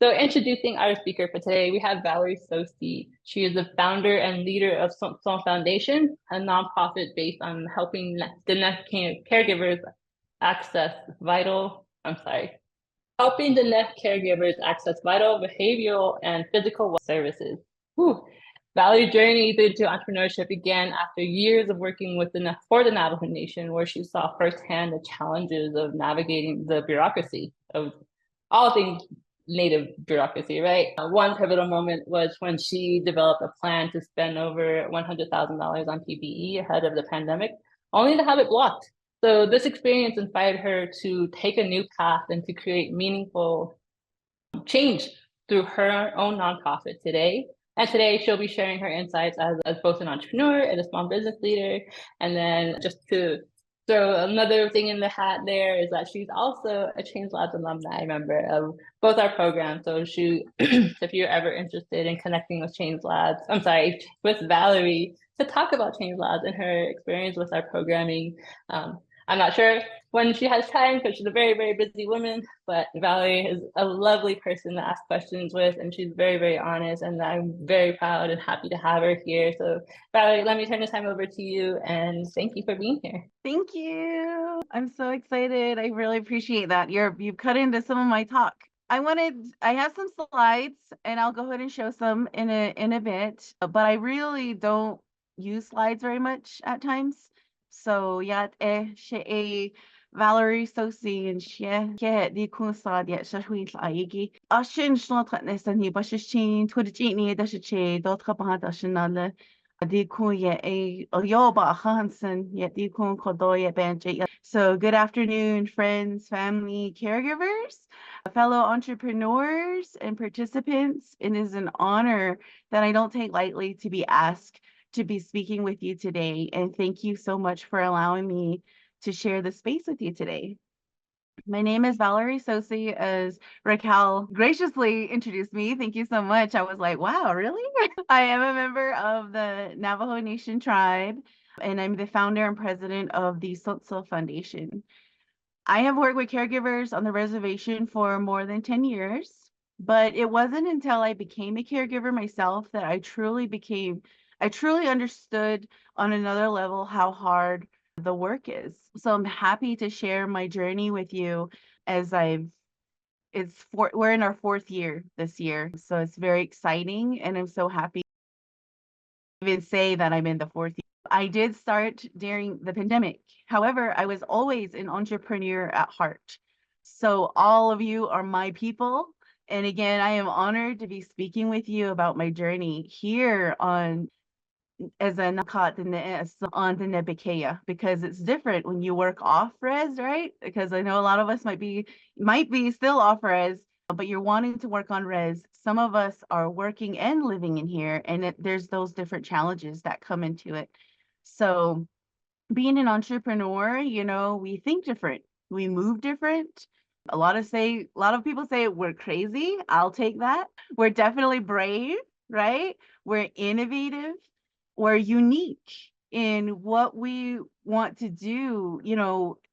So introducing our speaker for today, we have Valerie Tsosie. She is the founder and leader of So Tsoh Foundation, a nonprofit based on helping the next caregivers access vital, I'm sorry, helping the next caregivers access vital behavioral and physical services. Whew. Valerie's journey into entrepreneurship began after years of working for the Navajo Nation, where she saw firsthand the challenges of navigating the bureaucracy of all things Native bureaucracy, right? One pivotal moment was when she developed a plan to spend over $100,000 on PPE ahead of the pandemic, only to have it blocked. So this experience inspired her to take a new path and to create meaningful change through her own nonprofit today. And today she'll be sharing her insights as both an entrepreneur and a small business leader. And then just to throw another thing in the hat there is that she's also a Change Labs alumni member of both our programs. So if you're ever interested in connecting with Change Labs, I'm sorry, with Valerie to talk about Change Labs and her experience with our programming. I'm not sure when she has time because she's a very, very busy woman, but Valerie is a lovely person to ask questions with, and she's very, very honest, and I'm very proud and happy to have her here. So Valerie, let me turn the time over to you, and thank you for being here. Thank you. I'm so excited. I really appreciate that. You've cut into some of my talk. I have some slides and I'll go ahead and show some in a bit, but I really don't use slides very much at times. So yeah, she Valerie Tsosie and she get the kunsa yet shahwi laigi. Ashin shlotnes and you bashin twitchini dashe dot kapahadashinale. So good afternoon, friends, family, caregivers, fellow entrepreneurs and participants. It is an honor that I don't take lightly to be asked to be speaking with you today. And thank you so much for allowing me to share the space with you today. My name is Valerie Tsosie, as Raquel graciously introduced me. Thank you so much. I was like, wow, really? I am a member of the Navajo Nation tribe, and I'm the founder and president of the So Tsoh Foundation. I have worked with caregivers on the reservation for more than 10 years, but it wasn't until I became a caregiver myself that I truly understood on another level how hard the work is. So I'm happy to share my journey with you as we're in our 4th year this year. So it's very exciting and I'm so happy to even say that I'm in the 4th year. I did start during the pandemic. However, I was always an entrepreneur at heart. So all of you are my people. And again, I am honored to be speaking with you about my journey here on as a nakat on the Nebuchadnezzar, because it's different when you work off res, right? Because I know a lot of us might be still off res, but you're wanting to work on res. Some of us are working and living in here, and there's those different challenges that come into it. So being an entrepreneur, we think different, we move different. A lot of people say we're crazy. I'll take that. We're definitely brave, right? We're innovative. We're unique in what we want to do,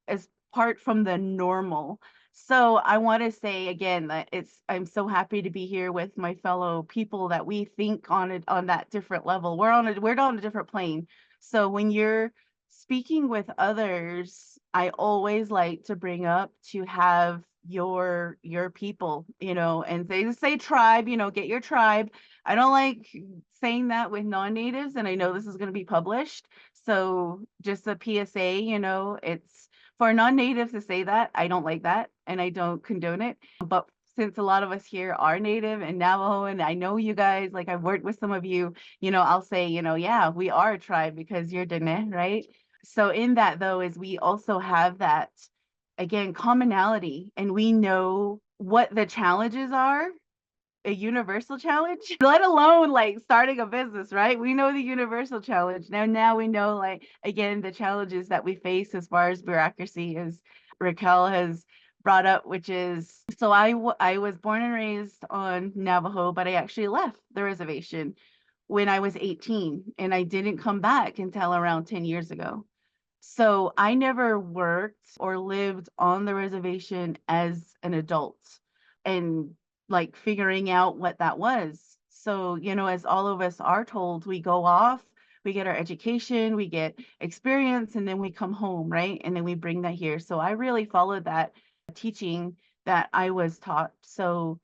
as part from the normal. So I want to say again that I'm so happy to be here with my fellow people that we think on that different level. We're on a different plane. So when you're speaking with others, I always like to bring up to have your people, and they say tribe, get your tribe. I don't like saying that with non-natives, and I know this is going to be published. So just a PSA, it's for non-natives to say that. I don't like that, and I don't condone it. But since a lot of us here are Native and Navajo, and I know you guys, like I've worked with some of you, I'll say, yeah, we are a tribe because you're Dene, right? So in that though, is we also have that, again, commonality, and we know what the challenges are, a universal challenge, let alone like starting a business, right? We know the universal challenge. Now we know, like, again, the challenges that we face as far as bureaucracy, as Raquel has brought up, which is, so I was born and raised on Navajo, but I actually left the reservation when I was 18, and I didn't come back until around 10 years ago. So I never worked or lived on the reservation as an adult. And like figuring out what that was. So, as all of us are told, we go off, we get our education, we get experience, and then we come home, right? And then we bring that here. So I really followed that teaching that I was taught. So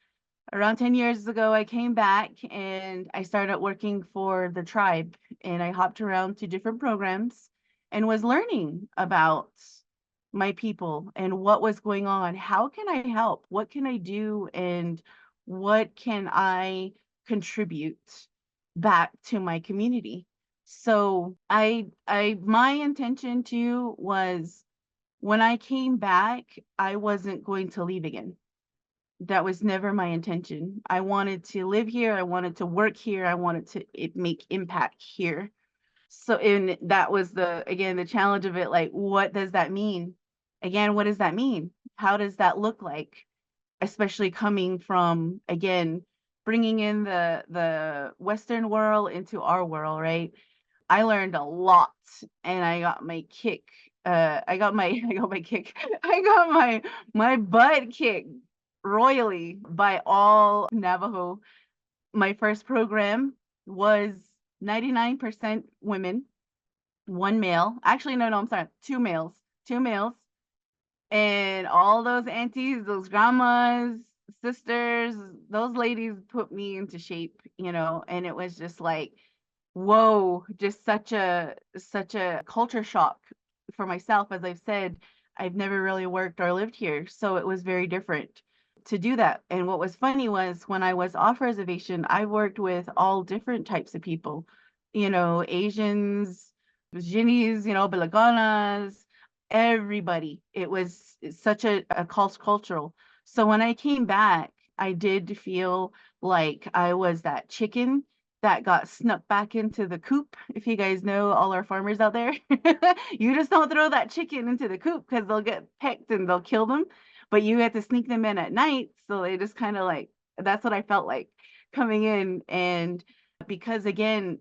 around 10 years ago, I came back and I started working for the tribe, and I hopped around to different programs and was learning about my people and what was going on. How can I help? What can I do? And what can I contribute back to my community? So my intention too was, when I came back, I wasn't going to leave again. That was never my intention. I wanted to live here. I wanted to work here. I wanted to make impact here. So, and that was again, the challenge of it. Like, what does that mean? Again, what does that mean? How does that look like? Especially coming from, again, bringing in the Western world into our world, right? I learned a lot, and I got my kick. I got my I got my kick. I got my butt kicked royally by all Navajo. My first program was 99% women, one male. Actually, no, I'm sorry, two males, two males. And all those aunties, those grandmas, sisters, those ladies put me into shape, and it was just like, whoa, just such a culture shock for myself. As I've said, I've never really worked or lived here, so it was very different to do that. And what was funny was, when I was off reservation, I worked with all different types of people, Asians, Jinnies, Bilaganas, everybody. It was such a cultural. So when I came back, I did feel like I was that chicken that got snuck back into the coop. If you guys know, all our farmers out there, you just don't throw that chicken into the coop because they'll get pecked and they'll kill them. But you have to sneak them in at night. So they just kind of like, that's what I felt like coming in. And because again,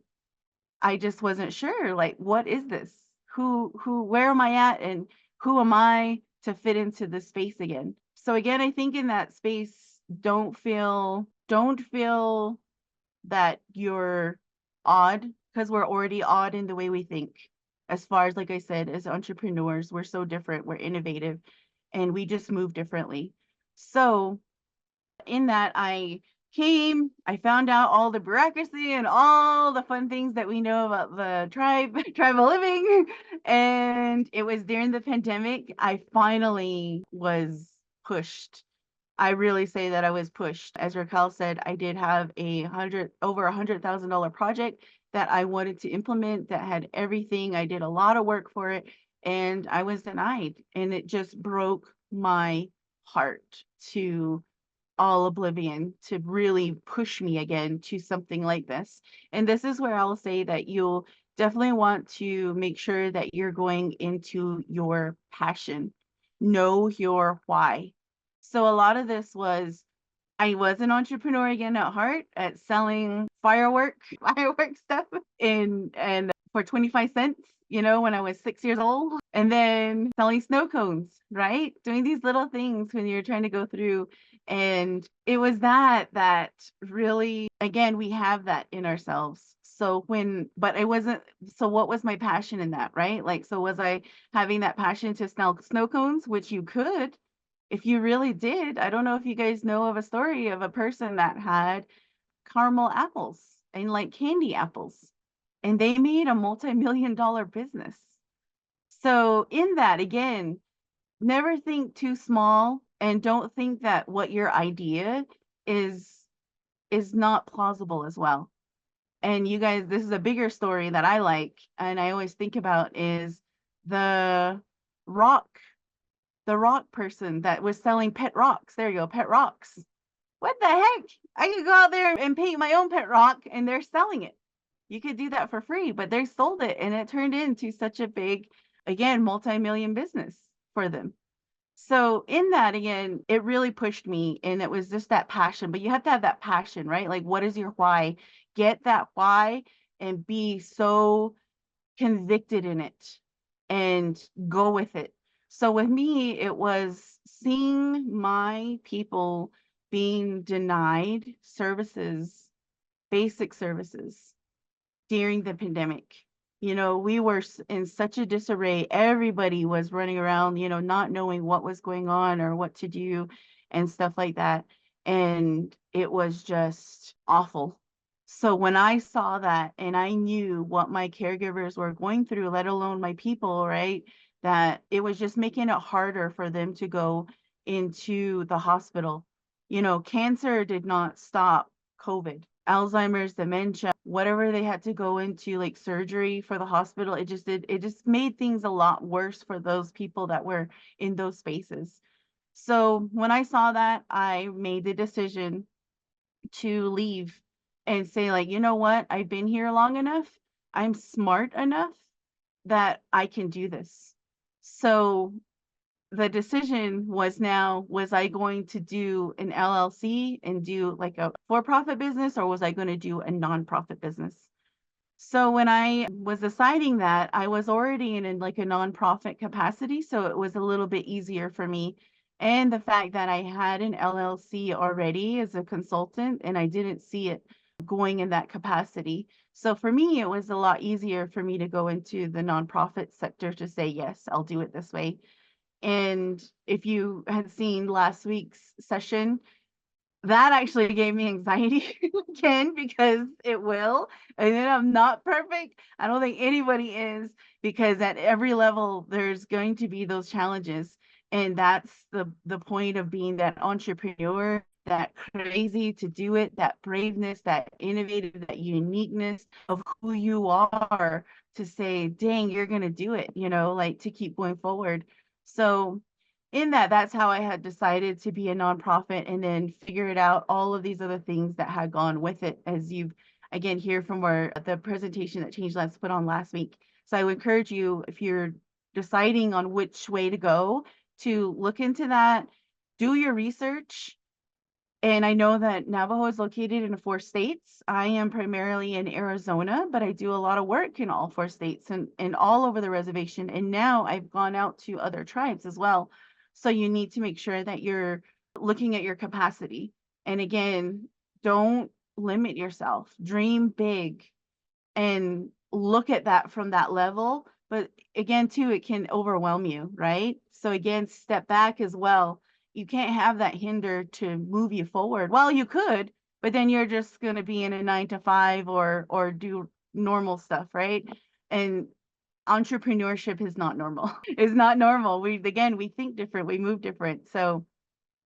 I just wasn't sure, like, what is this? Where am I at? And who am I to fit into this space again? So again, I think in that space, don't feel that you're odd, because we're already odd in the way we think. As far as, like I said, as entrepreneurs, we're so different, we're innovative, and we just move differently. So in that, I found out all the bureaucracy and all the fun things that we know about the tribal living. And it was during the pandemic, I finally was pushed. I really say that I was pushed. As Raquel said, I did have over $100,000 project that I wanted to implement, that had everything. I did a lot of work for it, and I was denied. And it just broke my heart to all oblivion, to really push me again to something like this. And this is where I'll say that you'll definitely want to make sure that you're going into your passion. Know your why. So a lot of this was, I was an entrepreneur again at heart, at selling firework stuff and for 25 cents, when I was 6 years old, and then selling snow cones, right? Doing these little things when you're trying to go through. And it was that really, again, we have that in ourselves. But I wasn't, so what was my passion in that, right? Like, so was I having that passion to sell snow cones, which you could, if you really did. I don't know if you guys know of a story of a person that had caramel apples and like candy apples, and they made a multi-million-dollar business. So in that, again, never think too small, and don't think that what your idea is not plausible as well. And you guys, this is a bigger story that I like, and I always think about, is the rock the rock person that was selling pet rocks. There you go, pet rocks. What the heck? I could go out there and paint my own pet rock, and they're selling it. You could do that for free, but they sold it, and it turned into such a big, again, multi-million business for them. So in that, again, it really pushed me, and it was just that passion. But you have to have that passion, right? Like, what is your why? Get that why and be so convicted in it and go with it. So with me, it was seeing my people being denied services, basic services during the pandemic. You know, we were in such a disarray. Everybody was running around, you know, not knowing what was going on or what to do and stuff like that. And it was just awful. So when I saw that and I knew what my caregivers were going through, let alone my people, right, that it was just making it harder for them to go into the hospital. You know, cancer did not stop COVID. Alzheimer's, dementia, whatever they had to go into, like surgery for the hospital, it just made things a lot worse for those people that were in those spaces. So when I saw that, I made the decision to leave and say, like, you know what, I've been here long enough, I'm smart enough that I can do this. So the decision was, now, was I going to do an LLC and do like a for-profit business, or was I going to do a nonprofit business? So when I was deciding that, I was already in like a nonprofit capacity, so it was a little bit easier for me. And the fact that I had an LLC already as a consultant, and I didn't see it going in that capacity. So for me, it was a lot easier for me to go into the nonprofit sector to say, yes, I'll do it this way. And if you had seen last week's session, that actually gave me anxiety again, because it will. And then I'm not perfect. I don't think anybody is, because at every level, there's going to be those challenges. And that's the point of being that entrepreneur, that crazy to do it, that braveness, that innovative, that uniqueness of who you are, to say, dang, you're going to do it, you know, like to keep going forward. So in that, that's how I had decided to be a nonprofit, and then figured out all of these other things that had gone with it, as you again hear from the presentation that Change Labs put on last week. So I would encourage you, if you're deciding on which way to go, to look into that, do your research. And I know that Navajo is located in 4 states. I am primarily in Arizona, but I do a lot of work in all 4 states and all over the reservation. And now I've gone out to other tribes as well. So you need to make sure that you're looking at your capacity. And again, don't limit yourself. Dream big and look at that from that level. But again, too, it can overwhelm you, right? So again, step back as well. You can't have that hinder to move you forward. Well, you could, but then you're just going to be in a 9 to 5 or do normal stuff, right? And entrepreneurship is not normal. It's not normal. We think different, we move different. So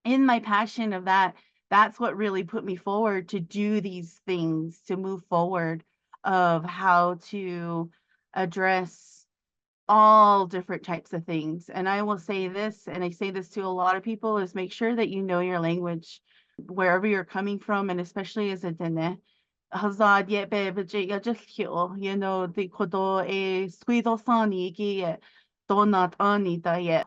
in my passion of that, that's what really put me forward to do these things, to move forward, of how to address all different types of things. And I will say this, and I say this to a lot of people, is make sure that you know your language wherever you're coming from, and especially as a Dene. Hazard yet baby ya just kill, you know, the kodo e squeeze sani ki donut anita yet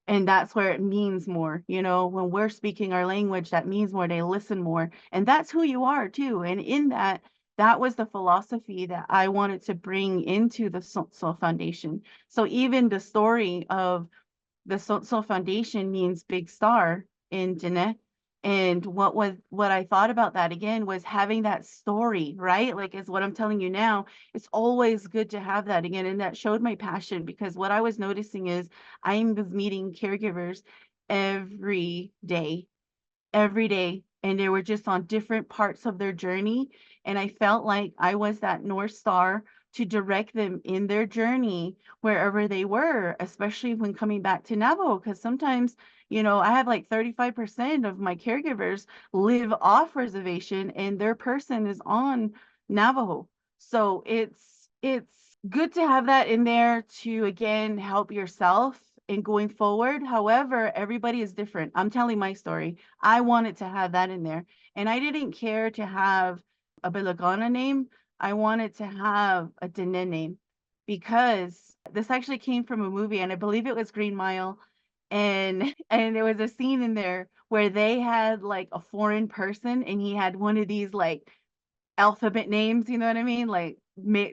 and that's where it means more. You know, when we're speaking our language, that means more, they listen more. And that's who you are too. And in that, that was the philosophy that I wanted to bring into the So Tsoh Foundation. So even the story of the So Tsoh Foundation means big star in Dene. And what I thought about that again was having that story, right? Like, is what I'm telling you now. It's always good to have that again. And that showed my passion, because what I was noticing is I was meeting caregivers every day, every day. And they were just on different parts of their journey. And I felt like I was that North Star to direct them in their journey wherever they were, especially when coming back to Navajo. Because sometimes, you know, I have like 35% of my caregivers live off reservation and their person is on Navajo. So it's good to have that in there to again help yourself in going forward. However, everybody is different. I'm telling my story. I wanted to have that in there. And I didn't care to have a Bilagana name. I wanted to have a Dene name, because this actually came from a movie, and I believe it was Green Mile. And there was a scene in there where they had like a foreign person, and he had one of these like alphabet names, you know what I mean? Like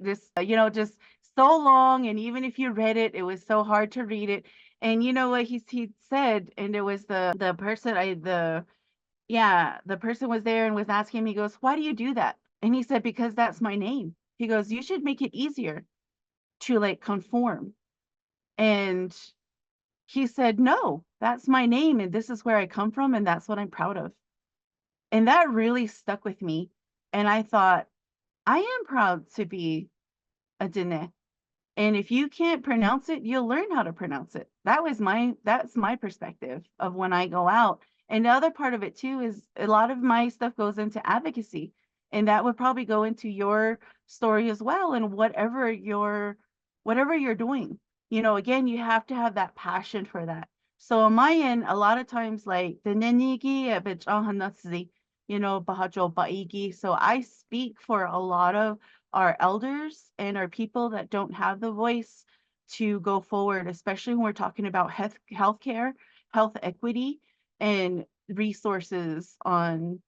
just, you know, just so long. And even if you read it, it was so hard to read it. And you know what he said, and it was the person, yeah, the person was there and was asking me, he goes, why do you do that? And he said, because that's my name. He goes, you should make it easier to like conform. And he said, no, that's my name. And this is where I come from. And that's what I'm proud of. And that really stuck with me. And I thought, I am proud to be a Dene. And if you can't pronounce it, you'll learn how to pronounce it. That's my perspective of when I go out. And the other part of it too is a lot of my stuff goes into advocacy. And that would probably go into your story as well. And whatever you're doing. Again, you have to have that passion for that. So on my end, a lot of times like the nenigi bahajo baigi. So I speak for a lot of our elders and our people that don't have the voice to go forward, especially when we're talking about healthcare, health equity, and resources on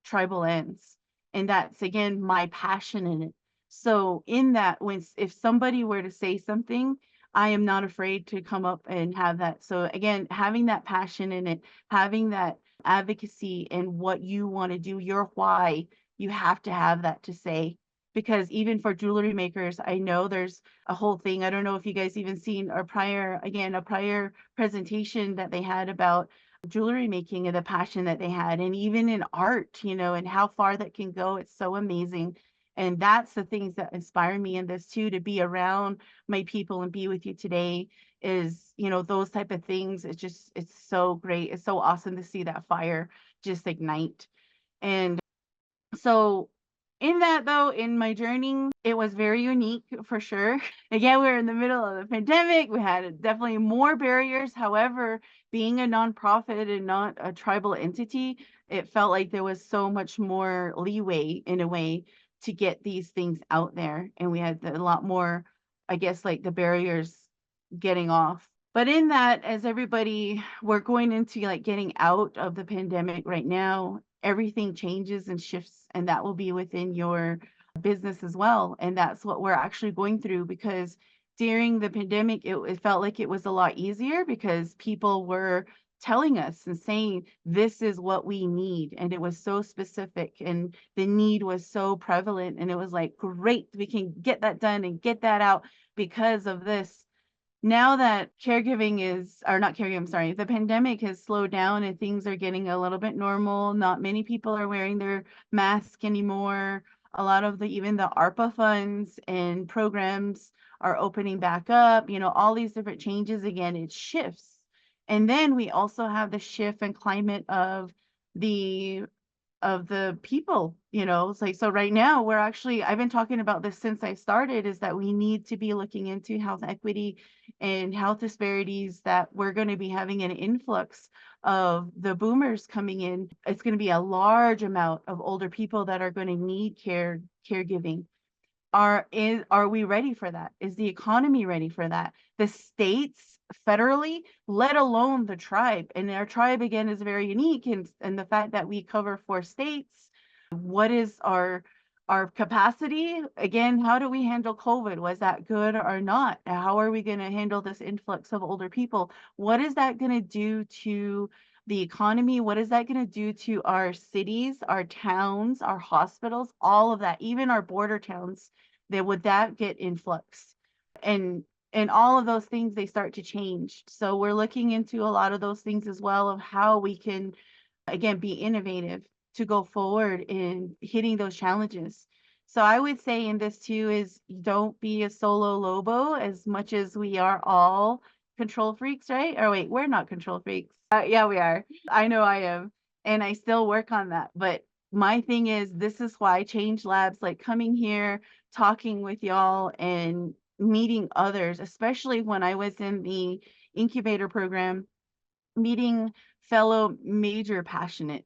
tribal ends. And that's again my passion in it. So in that, if somebody were to say something, I am not afraid to come up and have that. So again, having that passion in it, having that advocacy and what you want to do, your why, you have to have that to say. Because even for jewelry makers, I know there's a whole thing. I don't know if you guys even seen a prior presentation that they had about jewelry making and the passion that they had, and even in art, and how far that can go. It's so amazing. And that's the things that inspire me in this too, to be around my people and be with you today is, those type of things. It's so great. It's so awesome to see that fire just ignite. And so in that though, in my journey, it was very unique for sure. Again, we were in the middle of the pandemic. We had definitely more barriers. However, being a nonprofit and not a tribal entity, it felt like there was so much more leeway in a way to get these things out there. And we had a lot more, I guess, like the barriers getting off. But in that, as everybody, we're going into like getting out of the pandemic right now, everything changes and shifts, and that will be within your business as well. And that's what we're actually going through, because during the pandemic, it felt like it was a lot easier because people were telling us and saying, this is what we need. And it was so specific and the need was so prevalent. And it was like, great, we can get that done and get that out because of this. Now that caregiving is, or not caregiving, I'm sorry, the pandemic has slowed down and things are getting a little bit normal. Not many people are wearing their mask anymore. A lot of even the ARPA funds and programs are opening back up, all these different changes again, it shifts. And then we also have the shift and climate the the people, it's like, so right now I've been talking about this since I started, is that we need to be looking into health equity and health disparities, that we're going to be having an influx of the boomers coming in. It's going to be a large amount of older people that are going to need caregiving. Are we ready for that? Is the economy ready for that? The states federally, let alone the tribe. And our tribe again is very unique, and the fact that we cover 4 states. What is our capacity? Again, how do we handle COVID? Was that good or not? How are we going to handle this influx of older people? What is that going to do to the economy? What is that going to do to our cities, our towns, our hospitals, all of that, even our border towns? Would that get influx? And all of those things, they start to change. So we're looking into a lot of those things as well, of how we can again be innovative to go forward in hitting those challenges. So I would say in this too is, don't be a solo lobo, as much as we are all control freaks, right? Or wait, we're not control freaks. Yeah, we are. I know I am. And I still work on that. But my thing is, this is why Change Labs, like coming here, talking with y'all and meeting others, especially when I was in the incubator program, meeting fellow major passionate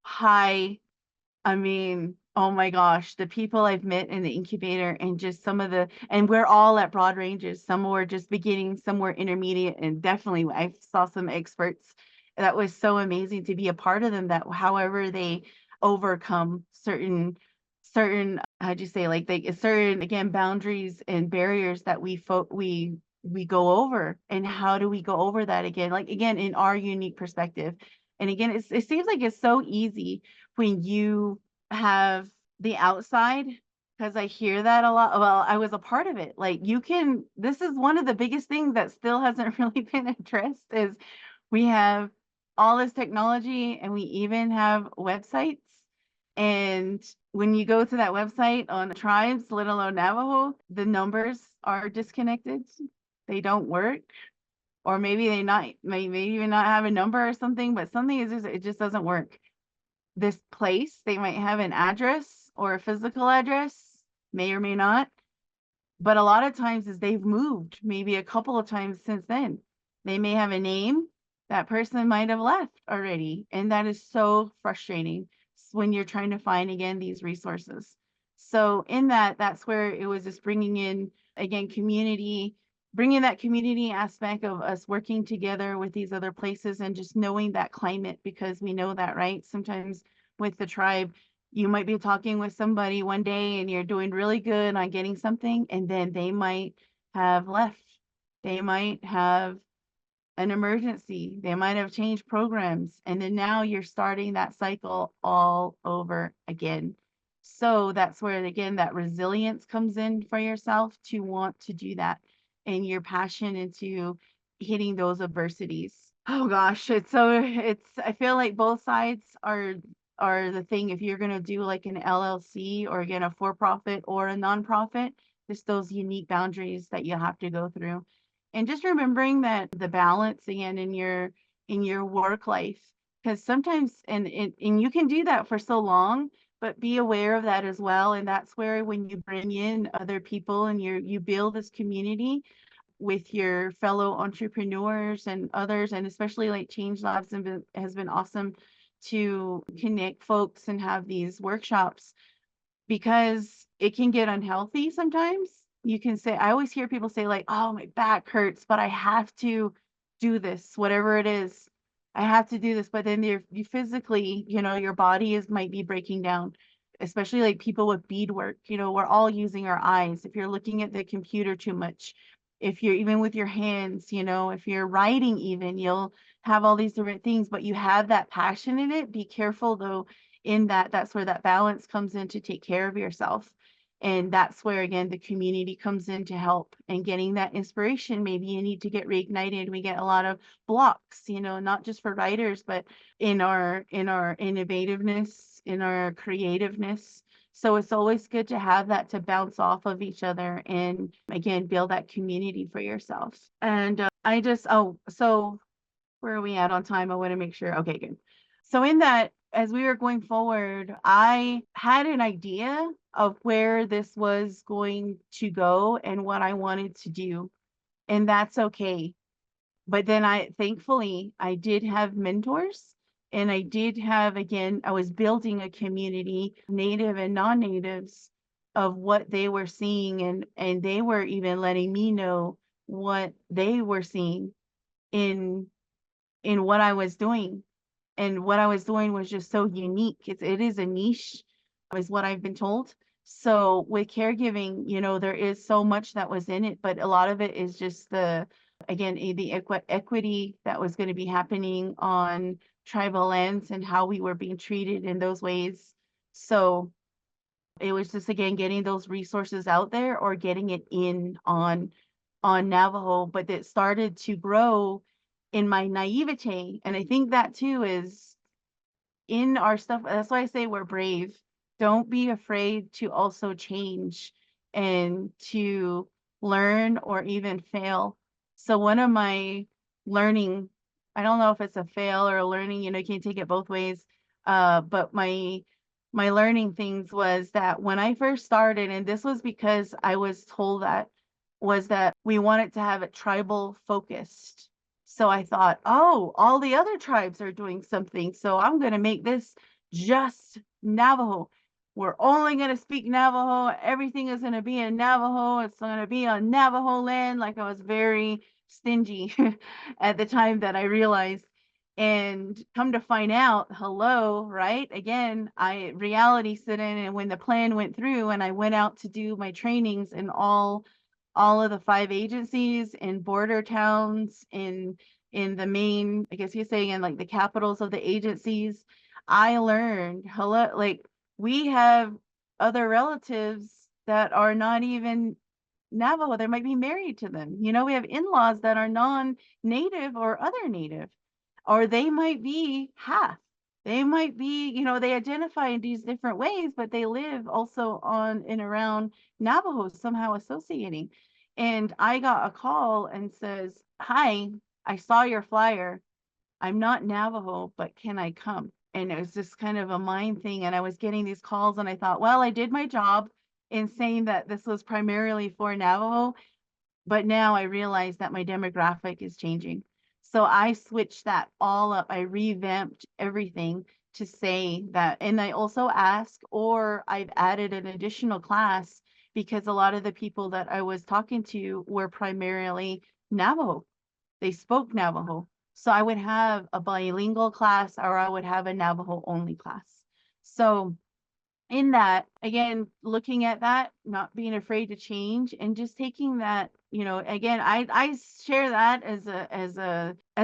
high, I mean, oh my gosh, the people I've met in the incubator, and just and we're all at broad ranges. Some were just beginning, some were intermediate, and definitely I saw some experts. That was so amazing to be a part of them, that however they overcome certain how'd you say, like they certain, again, boundaries and barriers that we go over, and how do we go over that again, like again in our unique perspective. And again, it seems like it's so easy when you have the outside, because I hear that a lot. Well, I was a part of it. Like this is one of the biggest things that still hasn't really been addressed is we have all this technology and we even have websites. And when you go to that website on tribes, let alone Navajo, the numbers are disconnected. They don't work. Or maybe they not maybe even not have a number or something, but something is just it just doesn't work. This place, they might have an address or a physical address, may or may not. But a lot of times is they've moved maybe a couple of times since then. They may have a name, that person might have left already. And that is so frustrating when you're trying to find again these resources. So in that's where it was just bringing in again bringing that community aspect of us working together with these other places and just knowing that climate, because we know that, right? Sometimes with the tribe, you might be talking with somebody one day and you're doing really good on getting something, and then they might have left. They might have an emergency. They might have changed programs. And then now you're starting that cycle all over again. So that's where, again, that resilience comes in for yourself to want to do that and your passion into hitting those adversities. Oh gosh, I feel like both sides are the thing. If you're going to do like an LLC or again a for-profit or a nonprofit, just those unique boundaries that you have to go through. And just remembering that the balance again in your work life, because sometimes and you can do that for so long, but be aware of that as well. And that's where when you bring in other people and you build this community with your fellow entrepreneurs and others, and especially like Change Labs has been awesome to connect folks and have these workshops, because it can get unhealthy sometimes. You can say, I always hear people say like, oh, my back hurts, but I have to do this, whatever it is. I have to do this, but then you physically, your body might be breaking down, especially like people with beadwork. We're all using our eyes. If you're looking at the computer too much, if you're even with your hands, if you're writing even, you'll have all these different things, but you have that passion in it. Be careful though, in that's where that balance comes in to take care of yourself. And that's where again the community comes in to help and getting that inspiration. Maybe you need to get reignited. We get a lot of blocks, not just for writers, but in our innovativeness, in our creativeness. So it's always good to have that to bounce off of each other and again build that community for yourself. And so where are we at on time? I want to make sure. Okay, good. So in that, as we were going forward, I had an idea of where this was going to go and what I wanted to do. And that's okay. But then thankfully, I did have mentors, and I did have, again, I was building a community, native and non-natives, of what they were seeing. And they were even letting me know what they were seeing in what I was doing. And what I was doing was just so unique. It is a niche, is what I've been told. So with caregiving, there is so much that was in it, but a lot of it is just the equity that was going to be happening on tribal lands and how we were being treated in those ways. So it was just again getting those resources out there or getting it in on Navajo, but it started to grow in my naivete. And I think that too is in our stuff. That's why I say we're brave. Don't be afraid to also change and to learn or even fail. So one of my learning, I don't know if it's a fail or a learning, you can't take it both ways. But my learning things was that when I first started, and this was because I was told was that we wanted to have it tribal focused. So I thought, oh, all the other tribes are doing something, so I'm going to make this just Navajo. We're only going to speak Navajo. Everything is going to be in Navajo. It's going to be on Navajo land. Like I was very stingy at the time that I realized. And come to find out, hello, right? Again, reality set in, and when the plan went through and I went out to do my trainings in all of the 5 agencies in border towns in in the main, I guess you're saying, in like the capitals of the agencies, I learned, hello, like we have other relatives that are not even Navajo. They might be married to them. You know, we have in-laws that are non-native or other native, or they might be half. They might be, you know, they identify in these different ways, but they live also on and around Navajo, somehow associating. And I got a call and says, "Hi, I saw your flyer. I'm not Navajo, but can I come?" And it was just kind of a mind thing. And I was getting these calls, and I thought, well, I did my job in saying that this was primarily for Navajo, but now I realize that my demographic is changing. So I switched that all up. I revamped everything to say that. And I also ask, or I've added an additional class because a lot of the people that I was talking to were primarily Navajo. They spoke Navajo. So I would have a bilingual class, or I would have a Navajo only class. So in that, again, looking at that, not being afraid to change, and just taking that, you know, again, I share that as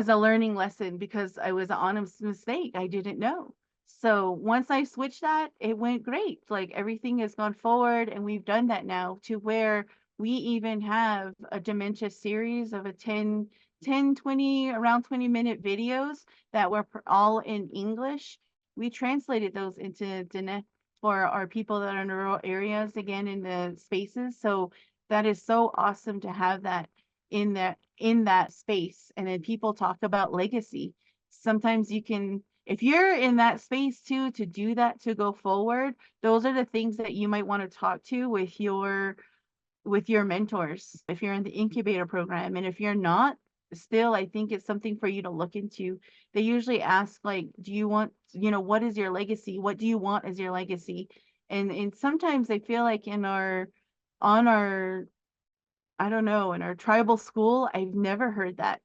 a learning lesson, because I was an honest mistake. I didn't know. So once I switched that, it went great. Like everything has gone forward, and we've done that now to where we even have a dementia series of a 20, around 20-minute videos that were all in English. We translated those into Diné for our people that are in rural areas, again, in the spaces. So that is so awesome to have that in that space. And then people talk about legacy. Sometimes you can, if you're in that space too, to do that, to go forward, those are the things that you might want to talk to with your mentors if you're in the incubator program. And if you're not, still, I think it's something for you to look into. They usually ask, like, do you want, you know, what is your legacy? What do you want as your legacy? And sometimes I feel like on our, I don't know, in our tribal school, I've never heard that.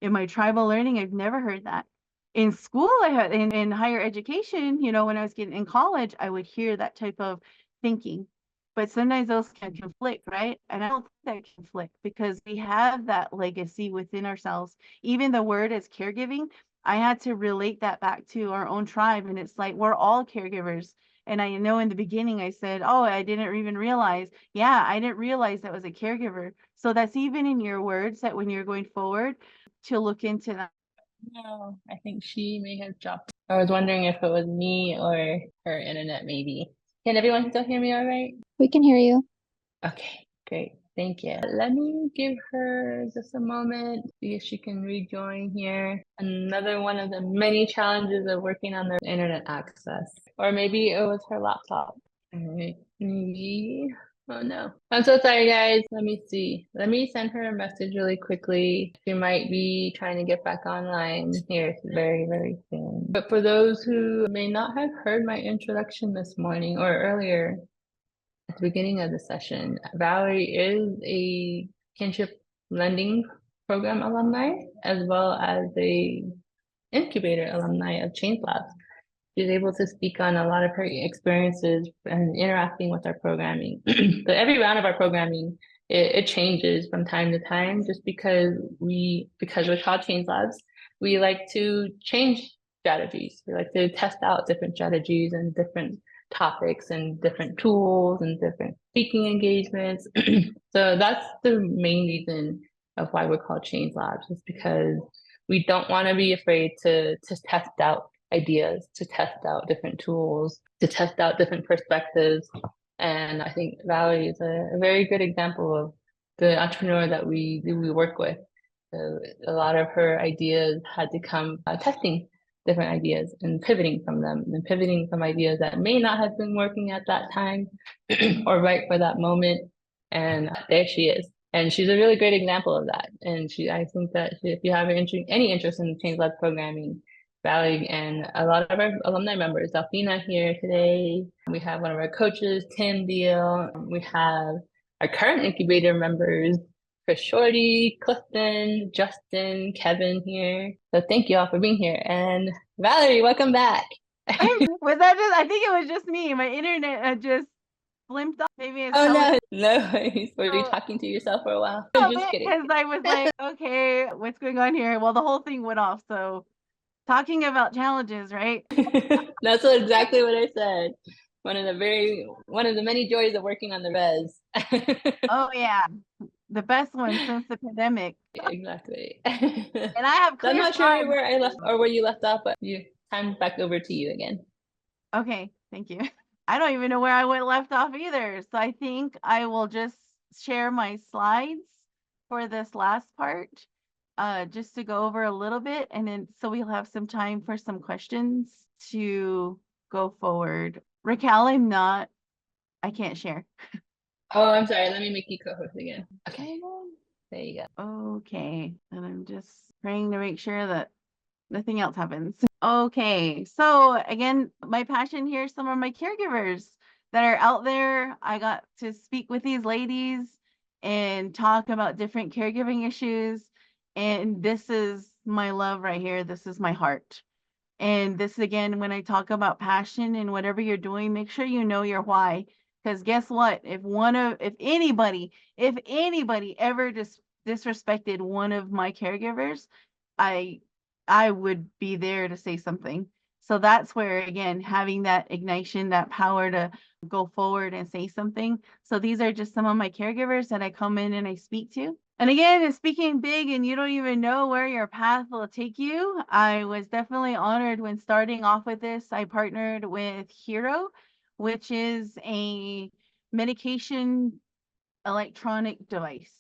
In my tribal learning, I've never heard that. In school, I had in higher education, you know, when I was getting in college, I would hear that type of thinking. But sometimes those can conflict, right? And I don't think that conflict, because we have that legacy within ourselves. Even the word is caregiving. I had to relate that back to our own tribe. And it's like, we're all caregivers. And I know in the beginning I said, oh, I didn't even realize. Yeah, I didn't realize that was a caregiver. So that's even in your words, that when you're going forward, to look into that. No, I think she may have dropped. I was wondering if it was me or her internet, maybe. Can everyone still hear me all right? We can hear you. Okay, great. Thank you. Let me give her just a moment, see if she can rejoin here. Another one of the many challenges of working on the internet access. Or maybe it was her laptop. All right, maybe. Oh no. I'm so sorry, guys. Let me see. Let me send her a message really quickly. She might be trying to get back online here very, very soon. But for those who may not have heard my introduction this morning or earlier, at the beginning of the session, Valerie is a kinship lending program alumni, as well as a incubator alumni of Change Labs. She's able to speak on a lot of her experiences and interacting with our programming. So every round of our programming, it changes from time to time, just because we're called Change Labs, we like to change strategies. We like to test out different strategies and different topics and different tools and different speaking engagements. So that's the main reason of why we're called Change Labs, is because we don't want to be afraid to test out ideas, to test out different tools, to test out different perspectives. And I think Valerie is a very good example of the entrepreneur that we work with. So a lot of her ideas had to come testing different ideas and pivoting from them, and pivoting from ideas that may not have been working at that time or right for that moment. And there she is. And she's a really great example of that. And I think that if you have any interest in Change Lab programming, Valerie and a lot of our alumni members, Delphina here today. We have one of our coaches, Tim Deal. We have our current incubator members, Chris Shorty, Clifton, Justin, Kevin here. So thank you all for being here. And Valerie, welcome back. Was that just, I think it was just me. My internet just blimped off. Maybe it's Oh telling no, no worries. Were you so talking to yourself for a while? a I'm bit just kidding. because I was like, okay, what's going on here? Well, the whole thing went off. So talking about challenges, right? That's exactly what I said. One of the many joys of working on the res. Oh yeah, the best one since the pandemic. Exactly. And I have So I'm clear not sure skies. where I left or where you left off, but you hand back over to you again. Okay, thank you. I don't even know where I went left off either. So I think I will just share my slides for this last part, just to go over a little bit, and then so we'll have some time for some questions to go forward. Raquel, I can't share. Oh, I'm sorry. Let me make you co-host again. Okay. There you go. Okay, and I'm just praying to make sure that nothing else happens. Okay, so again, my passion here, some of my caregivers that are out there. I got to speak with these ladies and talk about different caregiving issues. And this is my love right here. This is my heart. And this again, when I talk about passion and whatever you're doing, make sure you know your why. Because guess what? If anybody ever disrespected one of my caregivers, I I would be there to say something. So that's where again, having that ignition, that power to go forward and say something. So these are just some of my caregivers that I come in and I speak to. And again, it's speaking big and you don't even know where your path will take you. I was definitely honored when starting off with this. I partnered with Hero, which is a medication electronic device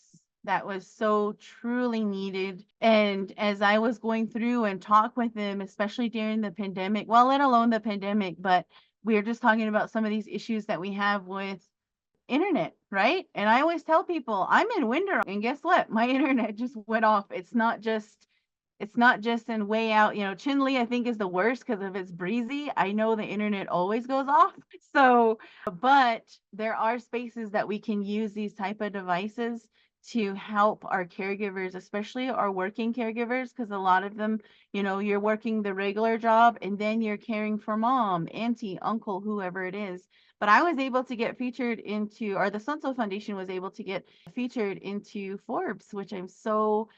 that was so truly needed. And as I was going through and talk with them, especially during the pandemic, well, let alone the pandemic, but we are just talking about some of these issues that we have with internet, right? And I always tell people I'm in winter and guess what? My internet just went off. It's not just in way out, Chinle, I think is the worst because if it's breezy, I know the internet always goes off. So, but there are spaces that we can use these type of devices to help our caregivers, especially our working caregivers, because a lot of them, you're working the regular job and then you're caring for mom, auntie, uncle, whoever it is. But I was able to get featured into, or the So Tsoh Foundation was able to get featured into Forbes, which I'm so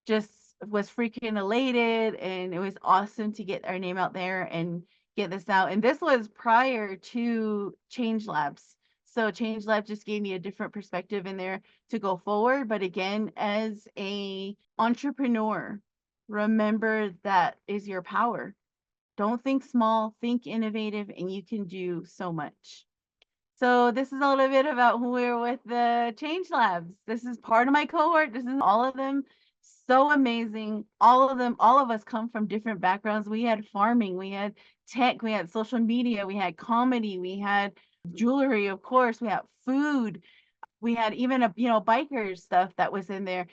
just was freaking elated, and it was awesome to get our name out there and get this out. And this was prior to Change Labs. So Change Lab just gave me a different perspective in there to go forward. But again, as a entrepreneur, remember that is your power. Don't think small, think innovative, and you can do so much. So this is a little bit about who we're with the Change Labs. This is part of my cohort. This is all of them. So amazing. All of them, all of us come from different backgrounds. We had farming, we had tech, we had social media, we had comedy, we had jewelry, of course, we had food, we had even a biker stuff that was in there.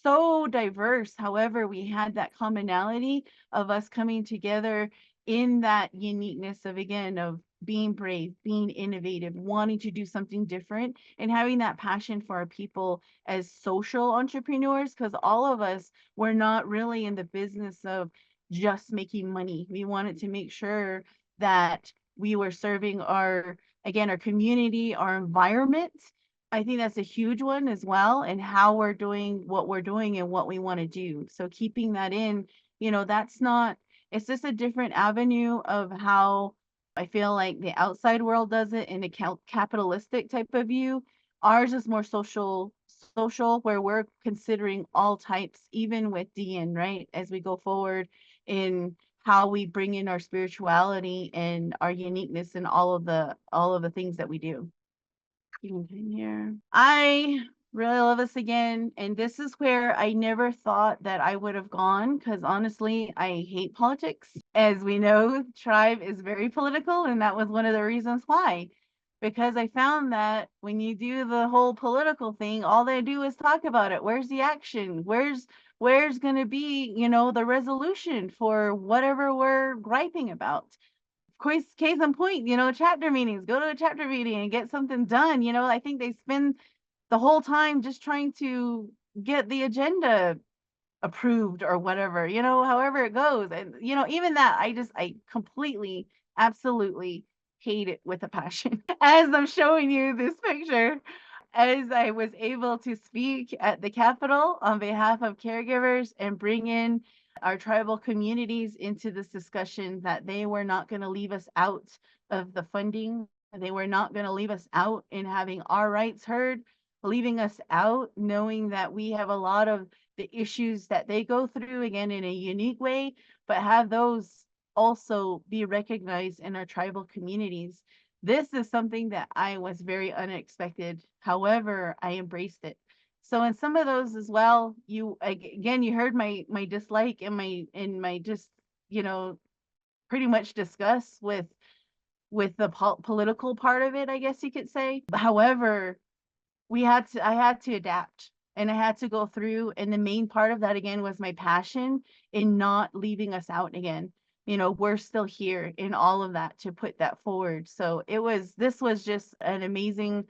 So diverse. However, we had that commonality of us coming together in that uniqueness of, again, of being brave, being innovative, wanting to do something different, and having that passion for our people as social entrepreneurs, because all of us were not really in the business of just making money. We wanted to make sure that we were serving our, again, our community, our environment. I think that's a huge one as well, and how we're doing what we're doing and what we want to do. So keeping that in, that's not, it's just a different avenue of how I feel like the outside world does it in a capitalistic type of view. Ours is more social, where we're considering all types, even with DN, right? As we go forward in how we bring in our spirituality and our uniqueness in all of the things that we do. Here. I really love this again. And this is where I never thought that I would have gone because honestly, I hate politics. As we know, Tribe is very political, and that was one of the reasons why. Because I found that when you do the whole political thing, all they do is talk about it. Where's the action? Where's going to be, the resolution for whatever we're griping about? Case in point, chapter meetings, go to a chapter meeting and get something done. I think they spend the whole time just trying to get the agenda approved or whatever, however it goes. And, even that, I completely, absolutely hate it with a passion. As I'm showing you this picture, as I was able to speak at the Capitol on behalf of caregivers and bring in our tribal communities into this discussion, that they were not going to leave us out of the funding. They were not going to leave us out in having our rights heard, leaving us out knowing that we have a lot of the issues that they go through, again, in a unique way, but have those also be recognized in our tribal communities. This is something that I was very unexpected. However, I embraced it. So in some of those as well, you again, you heard my dislike and my just, you know, pretty much discuss with the political part of it, I guess you could say. However, I had to adapt, and I had to go through, and the main part of that again was my passion in not leaving us out again. You know, we're still here in all of that to put that forward. So this was just an amazing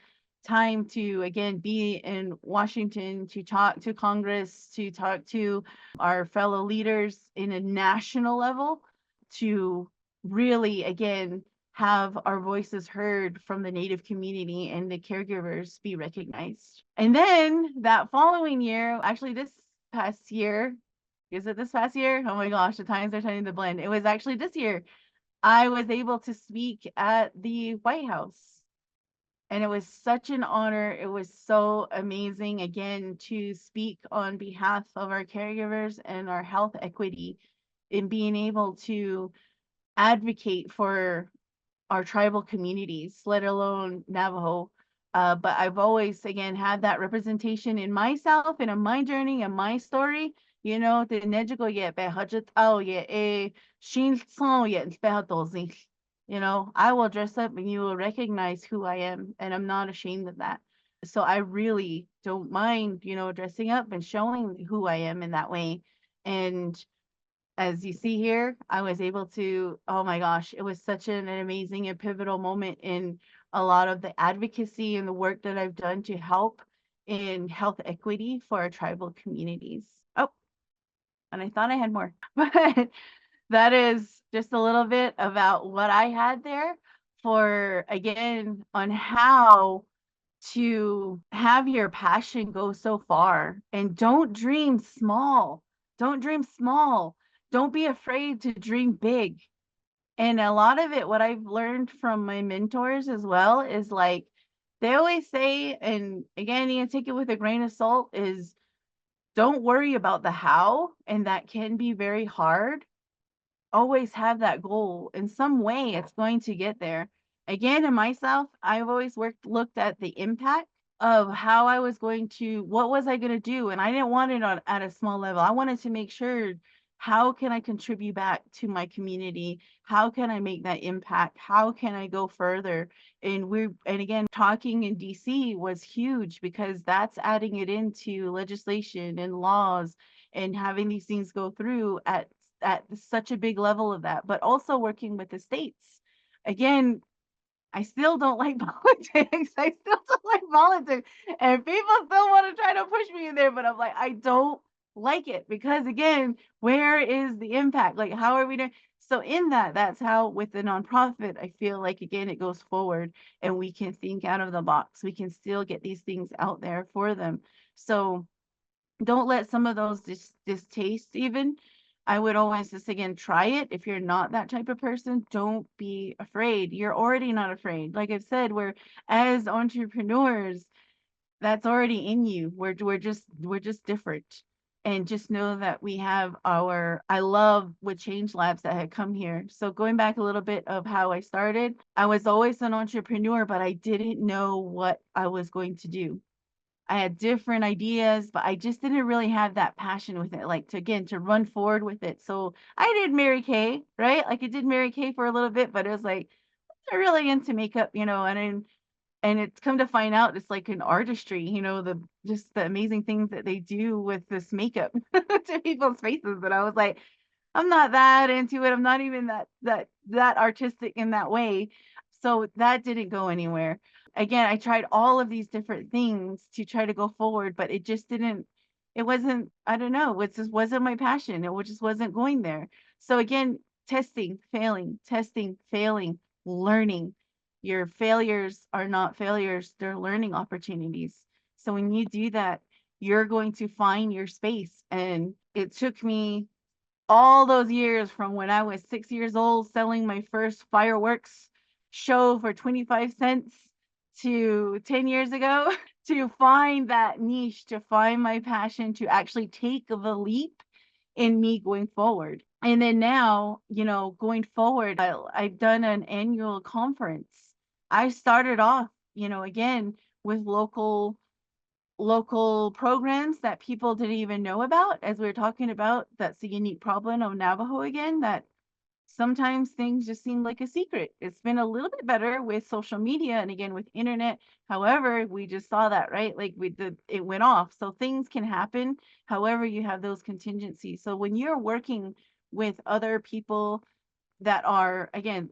time to again be in Washington, to talk to Congress, to talk to our fellow leaders in a national level, to really again have our voices heard from the Native community and the caregivers be recognized. And then that following year, actually this past year, is it this past year? Oh my gosh, the times are starting to blend. It was actually this year. I was able to speak at the White House. And it was such an honor. It was so amazing, again, to speak on behalf of our caregivers and our health equity, in being able to advocate for our tribal communities, let alone Navajo. But I've always, again, had that representation in myself and in my journey and my story. You know, the Nejigo ye be hajat au ye e shin song ye be. You know, I will dress up and you will recognize who I am, and I'm not ashamed of that. So I really don't mind, you know, dressing up and showing who I am in that way. And as you see here, I was able to, oh my gosh, it was such an amazing and pivotal moment in a lot of the advocacy and the work that I've done to help in health equity for our tribal communities. Oh, and I thought I had more, but that is just a little bit about what I had there for, again, on how to have your passion go so far. And don't dream small. Don't dream small. Don't be afraid to dream big. And a lot of it, what I've learned from my mentors as well, is like they always say, and again, you can take it with a grain of salt, is don't worry about the how. And that can be very hard. Always have that goal. In some way, it's going to get there. Again, in myself, I've always looked at the impact of how I was going to, what was I going to do? And I didn't want it at a small level. I wanted to make sure, how can I contribute back to my community? How can I make that impact? How can I go further? And again, talking in DC was huge, because that's adding it into legislation and laws and having these things go through at such a big level of that, but also working with the states. Again, I still don't like politics. I still don't like politics. And people still want to try to push me in there, but I'm like, I don't like it, because again, where is the impact? Like, how are we doing? So in that's how with the nonprofit, I feel like, again, it goes forward and we can think out of the box. We can still get these things out there for them. So don't let some of those distaste even. I would always just, again, try it. If you're not that type of person, don't be afraid. You're already not afraid. Like I've said, we're, as entrepreneurs, that's already in you. We're just different. And just know that we have I love with Change Labs that had come here. So going back a little bit of how I started, I was always an entrepreneur, but I didn't know what I was going to do. I had different ideas, but I just didn't really have that passion with it, like to run forward with it. So I did Mary Kay, right? Like I did Mary Kay for a little bit, but it was like, I'm really into makeup, you know, and it's come to find out it's like an artistry, you know, just the amazing things that they do with this makeup to people's faces. But I was like, I'm not that into it. I'm not even that artistic in that way. So that didn't go anywhere. Again, I tried all of these different things to try to go forward, but it just didn't, it wasn't, I don't know, it just wasn't my passion. It just wasn't going there. So again, testing, failing, learning. Your failures are not failures, they're learning opportunities. So when you do that, you're going to find your space. And it took me all those years from when I was 6 years old selling my first fireworks show for 25 cents to 10 years ago to find that niche, to find my passion, to actually take the leap in me going forward. And then now, going forward, I've done an annual conference. I started off, again, with local programs that people didn't even know about. As we were talking about, that's the unique problem of Navajo again, that sometimes things just seem like a secret. It's been a little bit better with social media and again with internet. However, we just saw that, right? Like it went off. So things can happen. However, you have those contingencies. So when you're working with other people that are, again,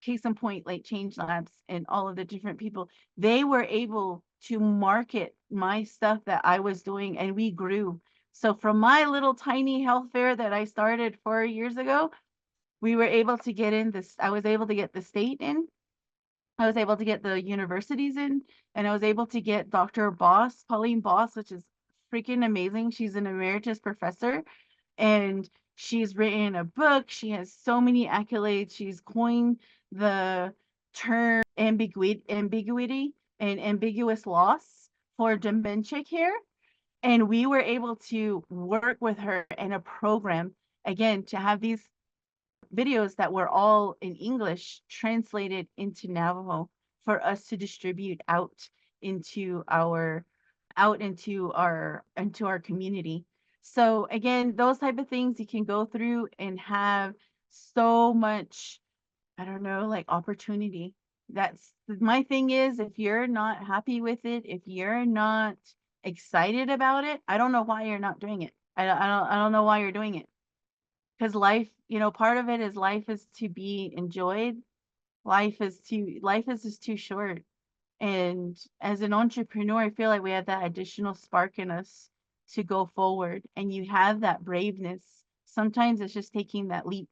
case in point, like Change Labs and all of the different people, they were able to market my stuff that I was doing, and we grew. So from my little tiny health fair that I started 4 years ago, we were able to get in this. I was able to get the state in. I was able to get the universities in, and I was able to get Dr. Boss, Pauline Boss, which is freaking amazing. She's an emeritus professor, and she's written a book. She has so many accolades. She's coined the term ambiguity and ambiguous loss for dementia care. And we were able to work with her in a program, again, to have these videos that were all in English translated into Navajo for us to distribute into our into our community. So again, those type of things you can go through and have so much, I don't know, like opportunity. That's my thing is, if you're not happy with it, if you're not excited about it, I don't know why you're not doing it. I don't know why you're doing it. Because life, part of it is life is to be enjoyed. Life is just too short. And as an entrepreneur, I feel like we have that additional spark in us to go forward. And you have that braveness. Sometimes it's just taking that leap.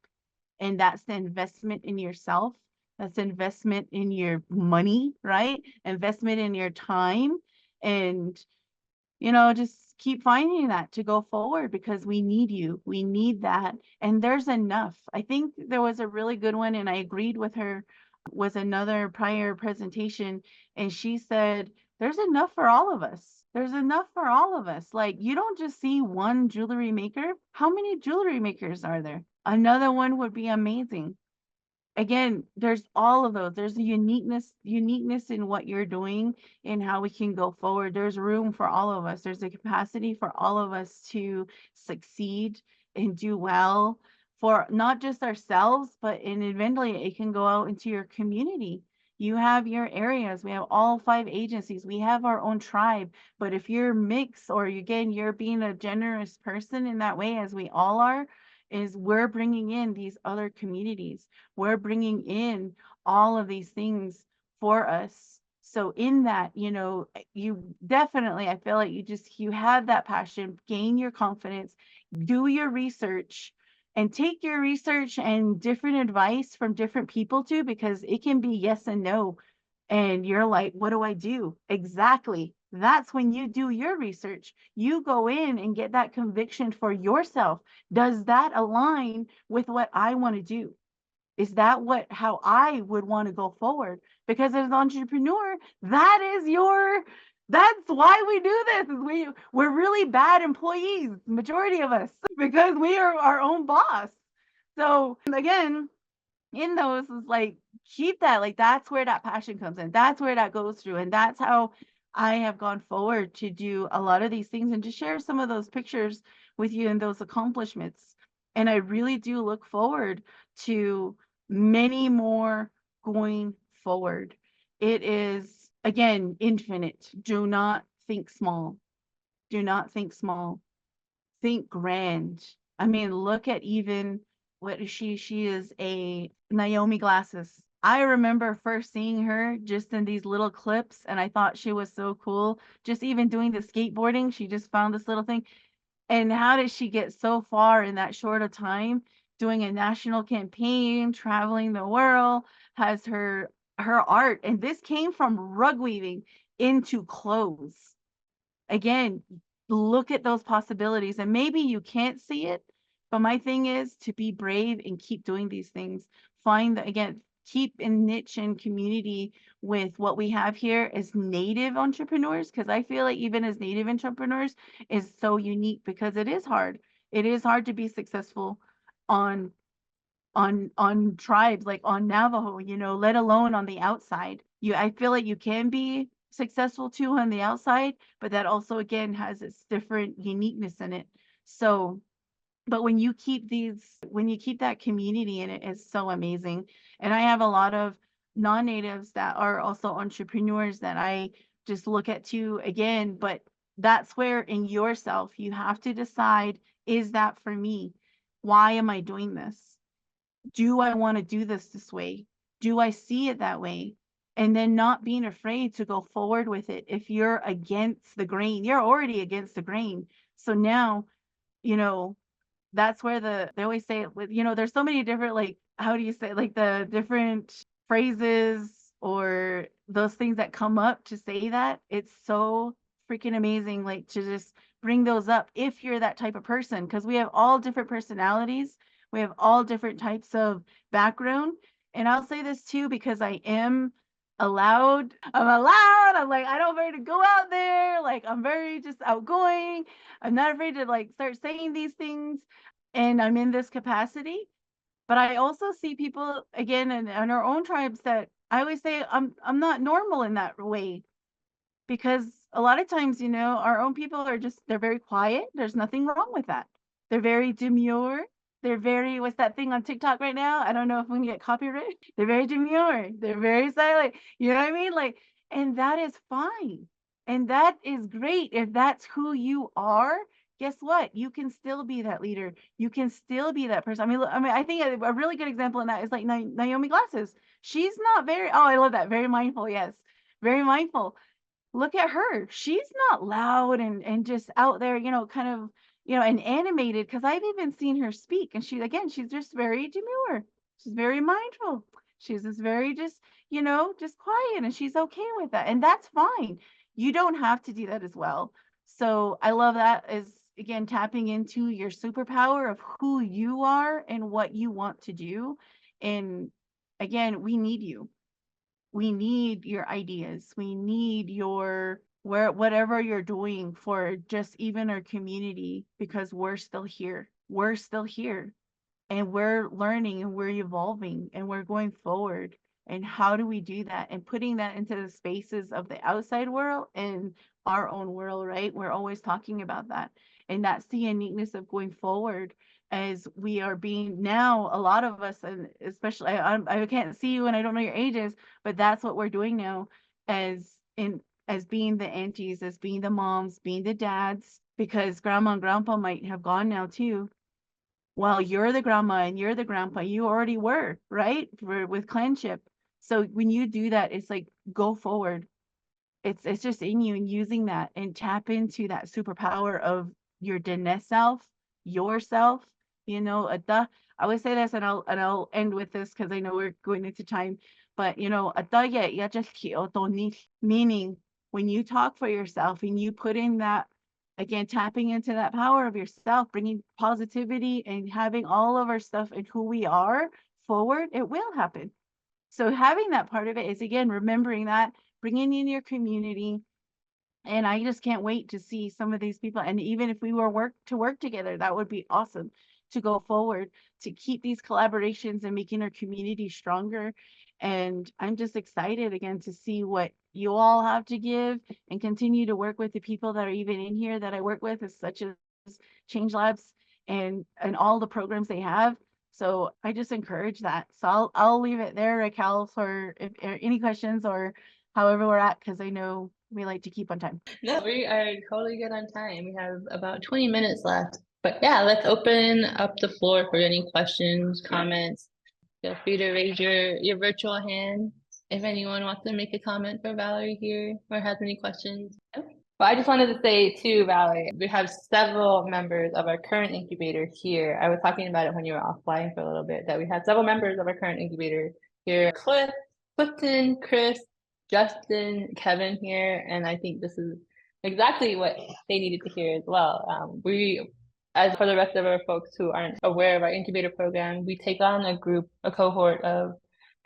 And that's the investment in yourself. That's investment in your money, right? Investment in your time. And just keep finding that to go forward, because we need you. We need that. And there's enough. I think there was a really good one, and I agreed with her, was another prior presentation. And she said, there's enough for all of us. There's enough for all of us. Like, you don't just see one jewelry maker. How many jewelry makers are there? Another one would be amazing. Again, there's all of those. There's a uniqueness in what you're doing and how we can go forward. There's room for all of us. There's a capacity for all of us to succeed and do well for not just ourselves, but eventually it can go out into your community. You have your areas. We have all 5 agencies. We have our own tribe. But if you're mixed, or again, you're being a generous person in that way, as we all are, is we're bringing in these other communities. We're bringing in all of these things for us. So in that, you definitely, I feel like you have that passion, gain your confidence, do your research, and take your research and different advice from different people too, because it can be yes and no. And you're like, what do I do? Exactly. That's when you do your research. You go in and get that conviction for yourself. Does that align with what I want to do? Is that how I would want to go forward? Because as an entrepreneur, that's why we do this. Is we're really bad employees, majority of us, because we are our own boss. So again, in those is like, keep that, like, that's where that passion comes in. That's where that goes through. And that's how I have gone forward to do a lot of these things and to share some of those pictures with you and those accomplishments. And I really do look forward to many more going forward. It is, again, infinite. Do not think small. Do not think small. Think grand. I mean, look at even what is she? She is a Naomi Glasses. I remember first seeing her just in these little clips, and I thought she was so cool. Just even doing the skateboarding, she just found this little thing. And how did she get so far in that short of time, doing a national campaign, traveling the world, has her her art, and this came from rug weaving into clothes. Again, look at those possibilities, and maybe you can't see it, but my thing is to be brave and keep doing these things. Find the, again, keep in niche and community with what we have here as native entrepreneurs, because I feel like even as native entrepreneurs is so unique, because it is hard. It is hard to be successful on tribes, like on Navajo, you know, let alone on the outside. I feel like you can be successful too on the outside, but that also again has its different uniqueness in it. So, but when you keep that community in it, it's so amazing. And I have a lot of non-natives that are also entrepreneurs that I just look at too again, but that's where in yourself you have to decide, is that for me? Why am I doing this? Do I want to do this way? Do I see it that way? And then not being afraid to go forward with it. If you're against the grain, you're already against the grain. So now, you know, that's where they always say it with, you know, there's so many different, like, how do you say, like the different phrases or those things that come up to say that. It's so freaking amazing, like to just bring those up if you're that type of person, because we have all different personalities. We have all different types of background. And I'll say this too, because I am allowed. I'm allowed. I'm like, I don't afraid to go out there. Like, I'm very just outgoing. I'm not afraid to like start saying these things. And I'm in this capacity. But I also see people again in our own tribes that I always say I'm not normal in that way, because a lot of times, you know, our own people are just, they're very quiet. There's nothing wrong with that. They're very demure. They're very, what's that thing on TikTok right now? I don't know if we can get copyright. They're very demure. They're very silent. You know what I mean? Like, and that is fine. And that is great. If that's who you are, guess what? You can still be that leader. You can still be that person. I think a really good example in that is like Naomi Glasses. She's not very, oh, I love that. Very mindful. Yes. Very mindful. Look at her. She's not loud and just out there, you know, kind of, you know, and animated, because I've even seen her speak, and she's just very demure. She's very mindful. She's just very just, you know, just quiet, and she's okay with that. And that's fine. You don't have to do that as well. So I love that, is again tapping into your superpower of who you are and what you want to do. And again, we need you. We need your ideas. We need your whatever you're doing for just even our community, because we're still here. We're still here, and we're learning and we're evolving and we're going forward. And how do we do that? And putting that into the spaces of the outside world and our own world, right? We're always talking about that. And that's the uniqueness of going forward, as we are being now, a lot of us, and especially I can't see you and I don't know your ages, but that's what we're doing now, as in as being the aunties, as being the moms, being the dads, because grandma and grandpa might have gone now too. Well, you're the grandma and you're the grandpa. You already were, right? With clanship. So when you do that, it's like, go forward. It's just in you, and using that and tap into that superpower of your Diné self, yourself. You know, I always say this, and I'll end with this because I know we're going into time. But you know, meaning when you talk for yourself and you put in that, again, tapping into that power of yourself, bringing positivity and having all of our stuff and who we are forward, it will happen. So having that part of it is, again, remembering that, bringing in your community. And I just can't wait to see some of these people. And even if we were work together, that would be awesome, to go forward, to keep these collaborations and making our community stronger. And I'm just excited again to see what you all have to give, and continue to work with the people that are even in here that I work with, as such as Change Labs and all the programs they have. So I just encourage that. So I'll leave it there, Raquel, for if any questions or however we're at, because I know we like to keep on time. No, we are totally good on time. We have about 20 minutes left. But yeah, let's open up the floor for any questions, comments. Feel free to raise your virtual hand if anyone wants to make a comment for Valerie here or has any questions. Okay. Well, I just wanted to say too, Valerie, we have several members of our current incubator here. I was talking about it when you were offline for a little bit, that we have several members of our current incubator here. Cliff, Clifton, Chris, Justin, Kevin here, and I think this is exactly what they needed to hear as well. As for the rest of our folks who aren't aware of our incubator program, we take on a cohort of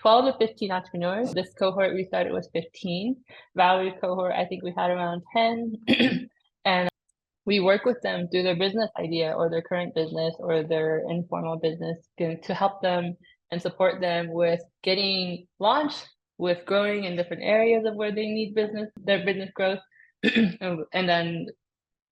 12 to 15 entrepreneurs. This cohort we started was 15. Valerie's cohort, I think we had around 10. And we work with them through their business idea or their current business or their informal business to help them and support them with getting launched, with growing in different areas of where they need their business growth, and then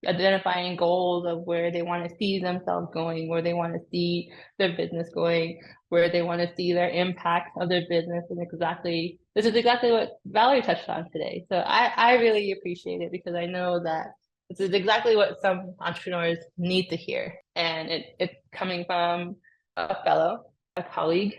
identifying goals of where they want to see themselves going, where they want to see their business going, where they want to see their impact of their business. And this is exactly what Valerie touched on today. So I really appreciate it because I know that this is exactly what some entrepreneurs need to hear. And it's coming from a fellow, a colleague,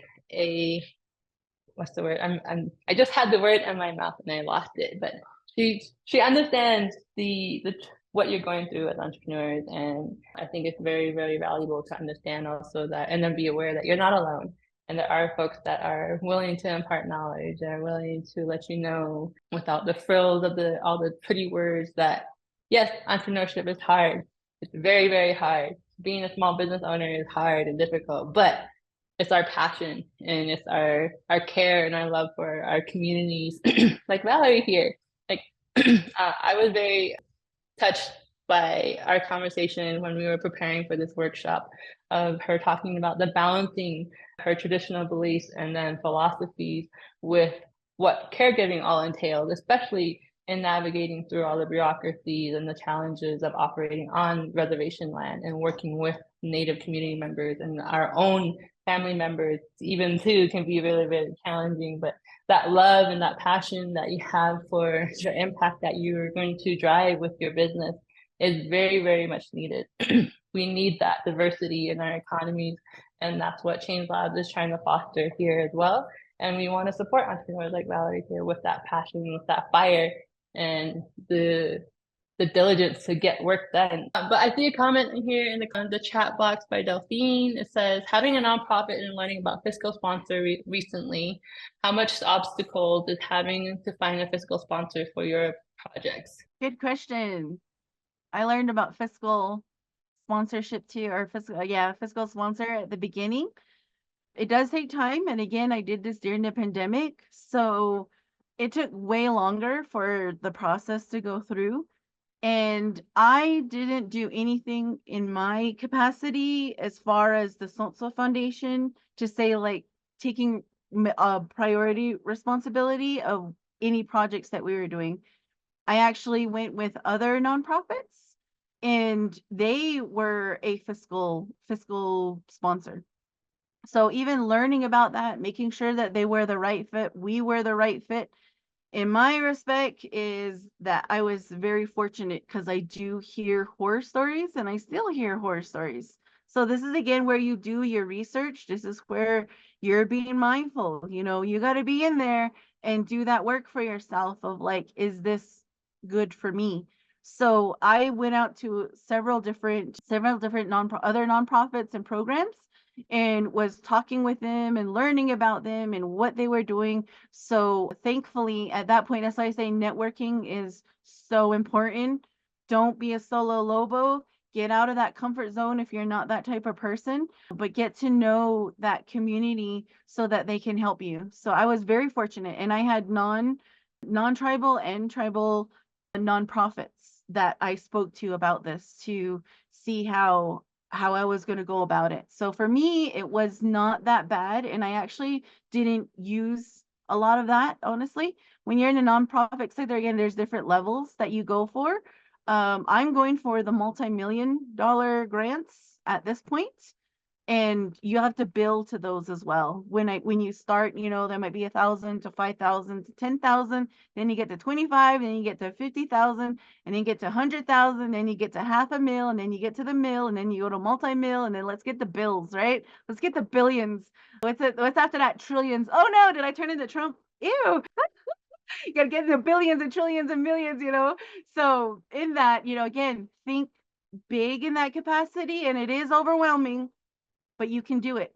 what's the word? I just had the word in my mouth and I lost it, but she understands the what you're going through as entrepreneurs, and I think it's very, very valuable to understand also that, and then be aware that you're not alone, and there are folks that are willing to impart knowledge, that are willing to let you know without the frills of all the pretty words that yes, entrepreneurship is hard. It's very, very hard. Being a small business owner is hard and difficult, but it's our passion and it's our care and our love for our communities, like Valerie here. Like I was very touched by our conversation when we were preparing for this workshop, of her talking about the balancing her traditional beliefs and then philosophies with what caregiving all entails, especially in navigating through all the bureaucracies and the challenges of operating on reservation land and working with Native community members and our own family members, even too, can be really, really challenging. But that love and that passion that you have for the impact that you're going to drive with your business is very, very much needed. We need that diversity in our economies, and that's what Change Labs is trying to foster here as well. And we want to support entrepreneurs like Valerie here with that passion, with that fire, and the diligence to get work done. But I see a comment in here in the chat box by Delphine. It says, having a nonprofit and learning about fiscal sponsor recently, how much obstacles is having to find a fiscal sponsor for your projects? Good question. I learned about fiscal sponsorship too, or fiscal sponsor at the beginning. It does take time. And again, I did this during the pandemic. So it took way longer for the process to go through. And I didn't do anything in my capacity as far as the So Tsoh Foundation to say like taking a priority responsibility of any projects that we were doing. I actually went with other nonprofits and they were a fiscal sponsor. So even learning about that, making sure that they were the right fit, we were the right fit, in my respect, is that I was very fortunate because I do hear horror stories and I still hear horror stories. So this is again where you do your research. This is where you're being mindful. You know, you got to be in there and do that work for yourself of like, is this good for me? So I went out to several different other nonprofits and programs and was talking with them and learning about them and what they were doing. So thankfully at that point, that's why I say networking is so important. Don't be a solo lobo. Get out of that comfort zone if you're not that type of person, but get to know that community so that they can help you. So I was very fortunate, and I had non-tribal and tribal nonprofits that I spoke to about this to see how I was going to go about it. So for me, it was not that bad. And I actually didn't use a lot of that, honestly. When you're in a nonprofit sector, again, there's different levels that you go for. I'm going for the multi-million-dollar grants at this point. And you have to build to those as well. When you start, you know, there might be 1,000 to 5,000 to 10,000, then you get to 25, then you get to 50,000, and then you get to 100,000, then you get to $500,000, and then you get to the mill, and then you go to multi-mill, and then let's get the bills, right? Let's get the billions. What's after that? Trillions. Oh no, did I turn into Trump? Ew. You gotta get into billions and trillions and millions, you know. So in that, you know, again, think big in that capacity, and it is overwhelming, but you can do it.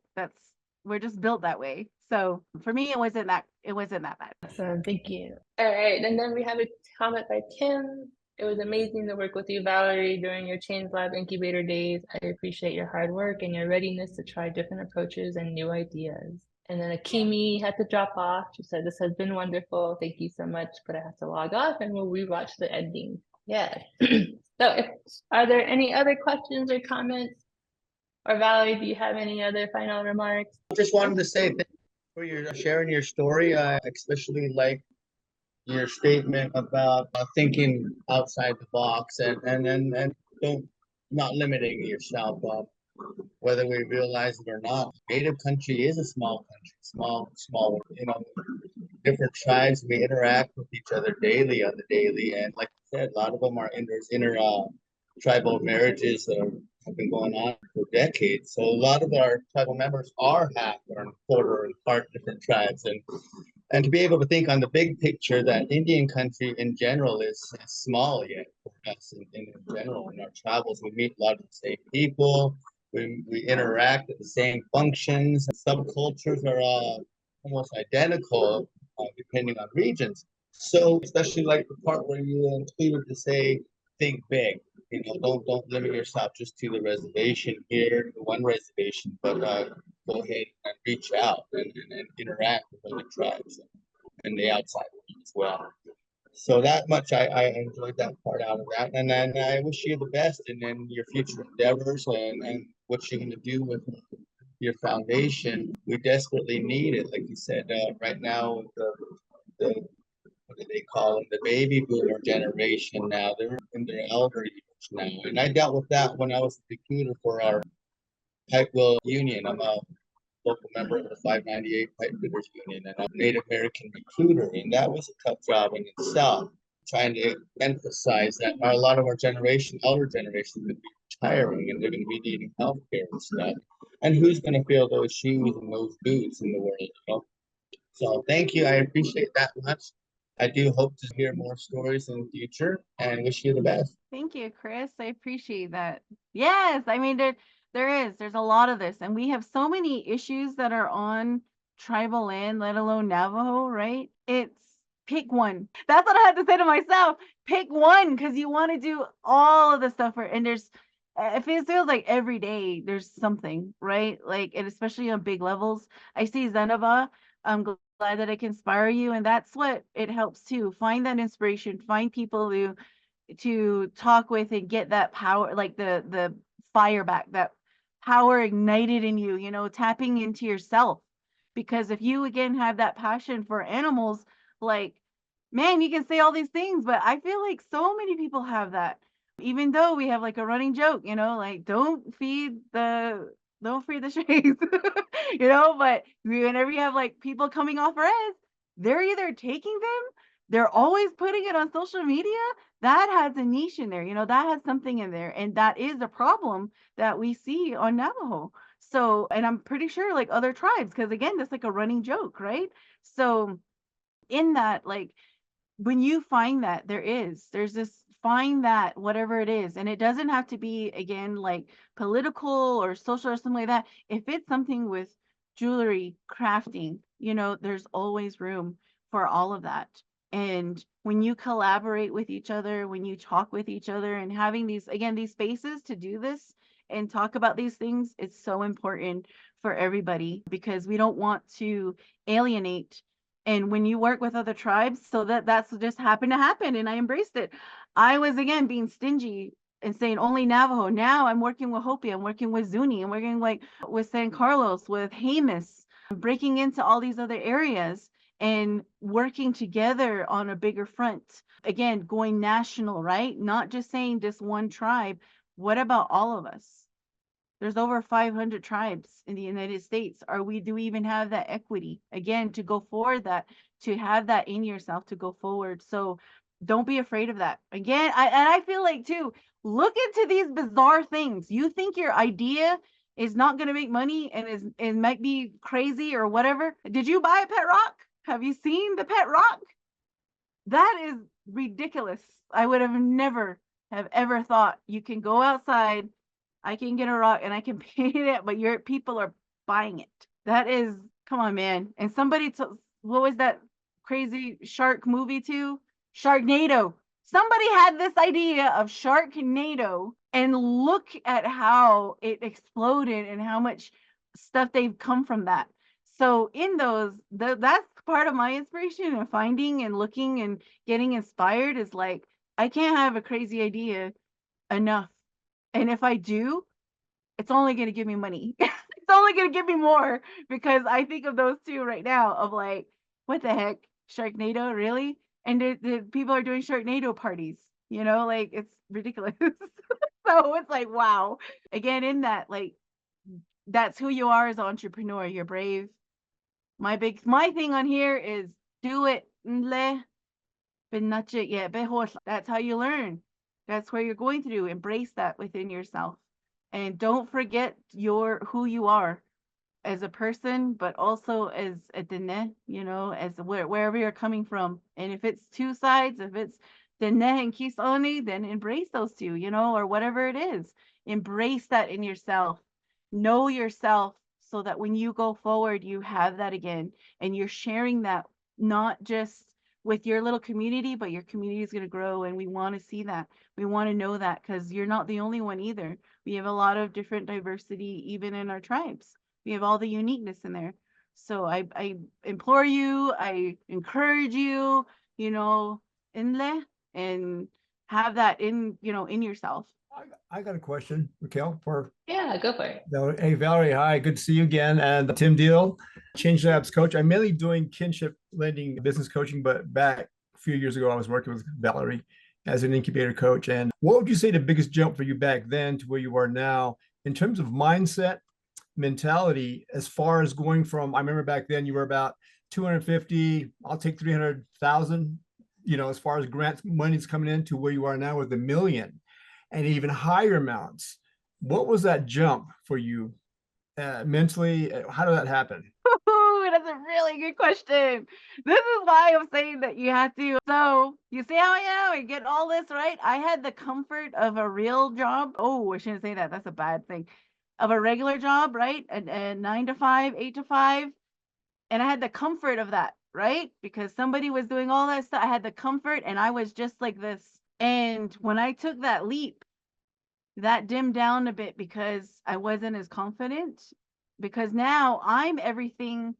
We're just built that way. So for me, it wasn't it wasn't that bad. Awesome, thank you. All right, and then we have a comment by Tim. It was amazing to work with you, Valerie, during your Change Lab incubator days. I appreciate your hard work and your readiness to try different approaches and new ideas. And then Akimi had to drop off. She said, this has been wonderful. Thank you so much, but I have to log off and we'll rewatch the ending. Yeah. So are there any other questions or comments? Or Valerie, do you have any other final remarks? Just wanted to say thank you for your sharing your story. I especially like your statement about thinking outside the box and don't not limiting yourself. Whether we realize it or not, Native country is a small country, small. Different tribes. We interact with each other daily on the daily, and like I said, a lot of them are inter tribal marriages that have been going on for decades. So a lot of our tribal members are half or quarter and part different tribes, and to be able to think on the big picture that Indian country in general is small yet for us in general in our travels. We meet a lot of the same people. We interact at the same functions. Subcultures are almost identical depending on regions. So especially like the part where you included to say think big. Don't limit yourself just to the reservation here, the one reservation, but go ahead and reach out and interact with other tribes and the outside world as well. So that much I enjoyed that part out of that. And then I wish you the best in your future endeavors and what you're going to do with your foundation. We desperately need it, like you said, right now with the what do they call them? The baby boomer generation now. They're in their elder years now. And I dealt with that when I was a recruiter for our Pikeville Union. I'm a local member of the 598 Pipe Fitters Union, and I'm a Native American recruiter, and that was a tough job in itself. Trying to emphasize that a lot of our generation, elder generation, could be retiring, and they're going to be needing health care and stuff. And who's going to fill those shoes and those boots in the world? So thank you. I appreciate that much. I do hope to hear more stories in the future and wish you the best. Thank you, Chris. I appreciate that. Yes, I mean there's a lot of this, and we have so many issues that are on tribal land, let alone Navajo, right? It's pick one. That's what I had to say to myself. Pick one, because you want to do all of the stuff and there's it feels like every day there's something, right? Like, and especially on big levels. I see Zenova. I'm glad that I can inspire you, and that's what it helps too. Find that inspiration, find people to talk with and get that power, like the fire back, that power ignited in you, tapping into yourself. Because if you again have that passion for animals, like, man, you can say all these things, but I feel like so many people have that. Even though we have like a running joke, like don't feed the strays, but whenever you have like people coming off res, they're either taking them, they're always putting it on social media. That has a niche in there, that has something in there. And that is a problem that we see on Navajo. So, and I'm pretty sure like other tribes, because again, that's like a running joke, right? So in that, like, when you find that there's this, find that whatever it is, and it doesn't have to be again like political or social or something like that. If it's something with jewelry, crafting, there's always room for all of that. And when you collaborate with each other, when you talk with each other, and having these spaces to do this and talk about these things, it's so important for everybody, because we don't want to alienate. And when you work with other tribes, so that's just happened to happen, and I embraced it. I was again being stingy and saying only Navajo. Now I'm working with Hopi, I'm working with Zuni, I'm working like with San Carlos, with Jemez, breaking into all these other areas and working together on a bigger front. Again, going national, right? Not just saying this one tribe. What about all of us? There's over 500 tribes in the United States. Do we even have that equity? Again, to go forward, to have that in yourself, to go forward. So don't be afraid of that. Again, I feel like too, look into these bizarre things. You think your idea is not going to make money and it might be crazy or whatever. Did you buy a pet rock? Have you seen the pet rock? That is ridiculous. I would have never have ever thought you can go outside, I can get a rock and I can paint it, but your people are buying it. That is, come on, man. And somebody what was that crazy shark movie too? Sharknado. Somebody had this idea of Sharknado, and look at how it exploded and how much stuff they've come from that. So in those, that's part of my inspiration and finding and looking and getting inspired is like, I can't have a crazy idea enough. And if I do, it's only going to give me money. It's only going to give me more, because I think of those two right now of like, what the heck? Sharknado, really? And the people are doing Sharknado parties, like it's ridiculous. So it's like, wow. Again, in that, like, that's who you are as an entrepreneur. You're brave. My thing on here is do it. That's how you learn. That's where you're going through. Embrace that within yourself. And don't forget who you are as a person, but also as a dene, as wherever you're coming from. And if it's two sides, if it's dene and kisoni, then embrace those two, or whatever it is. Embrace that in yourself. Know yourself so that when you go forward, you have that again. And you're sharing that not just with your little community, but your community is going to grow. And we want to see that. We want to know that, because you're not the only one either. We have a lot of different diversity, even in our tribes. We have all the uniqueness in there. So I implore you, I encourage you, inle, and have that in yourself. I got a question, Raquel, for Yeah, go for it. Hey, Valerie, hi, good to see you again. And Tim Deal, Change Labs coach. I'm mainly doing kinship lending business coaching, but back a few years ago, I was working with Valerie as an incubator coach. And what would you say the biggest jump for you back then to where you are now in terms of mindset, mentality, as far as going from, I remember back then you were about 250, I'll take 300,000, as far as grants money's coming in, to where you are now with $1 million and even higher amounts. What was that jump for you mentally? How did that happen? Ooh, that's a really good question. This is why I'm saying that you have to. So you see how I am? I get all this right. I had the comfort of a real job. Oh, I shouldn't say that. That's a bad thing. Of a regular job, right? A 9 to 5, 8 to 5. And I had the comfort of that, right? Because somebody was doing all that stuff. I had the comfort, and I was just like this. And when I took that leap, that dimmed down a bit because I wasn't as confident, because now I'm everything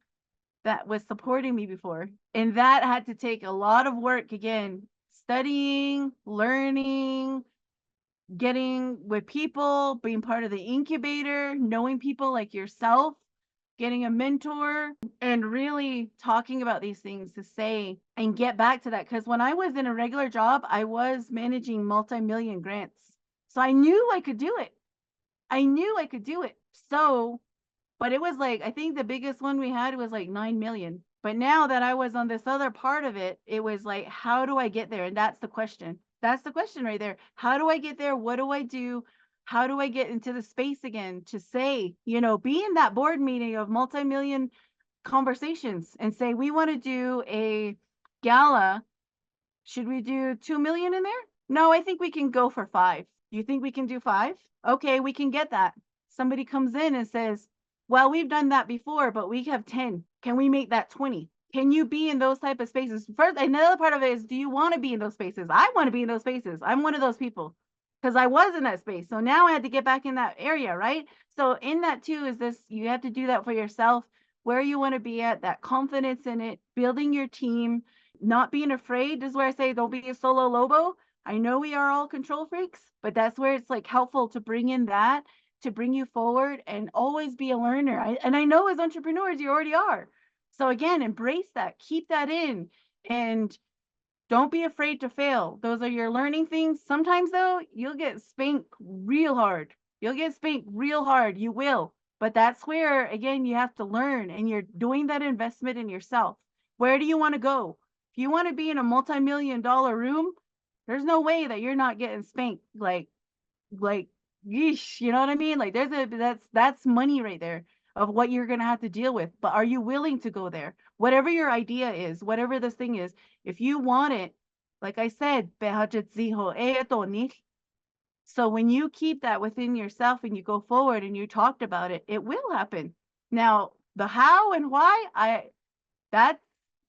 that was supporting me before. And that had to take a lot of work again, studying, learning, getting with people, being part of the incubator, knowing people like yourself, getting a mentor, and really talking about these things to say and get back to that. Because when I was in a regular job, I was managing multi-million grants. So I knew I could do it. So, but it was like, I think the biggest one we had was like 9 million. But now that I was on this other part of it, it was like, how do I get there? And that's the question. That's the question right there. How do I get there? What do I do? How do I get into the space again to say, be in that board meeting of multi-million conversations and say, we want to do a gala. Should we do 2 million in there? No, I think we can go for 5. You think we can do 5? Okay, we can get that. Somebody comes in and says, well, we've done that before, but we have 10. Can we make that 20? Can you be in those type of spaces? First, another part of it is, do you want to be in those spaces? I want to be in those spaces. I'm one of those people because I was in that space. So now I had to get back in that area, right? So in that too is this, you have to do that for yourself, where you want to be at, that confidence in it, building your team, not being afraid. This is where I say, don't be a solo lobo. I know we are all control freaks, but that's where it's like helpful to bring in that, to bring you forward, and always be a learner. And I know as entrepreneurs, you already are. So again, embrace that, keep that in, and don't be afraid to fail. Those are your learning things. Sometimes though, you'll get spanked real hard. You will. But that's where, again, you have to learn, and you're doing that investment in yourself. Where do you want to go? If you want to be in a multi-million-dollar room, there's no way that you're not getting spanked. Like, yeesh, you know what I mean? Like that's money right there of what you're going to have to deal with. But are you willing to go there? Whatever your idea is, whatever this thing is, if you want it, like I said, so when you keep that within yourself and you go forward and you talked about it, it will happen. Now, the how and why, that's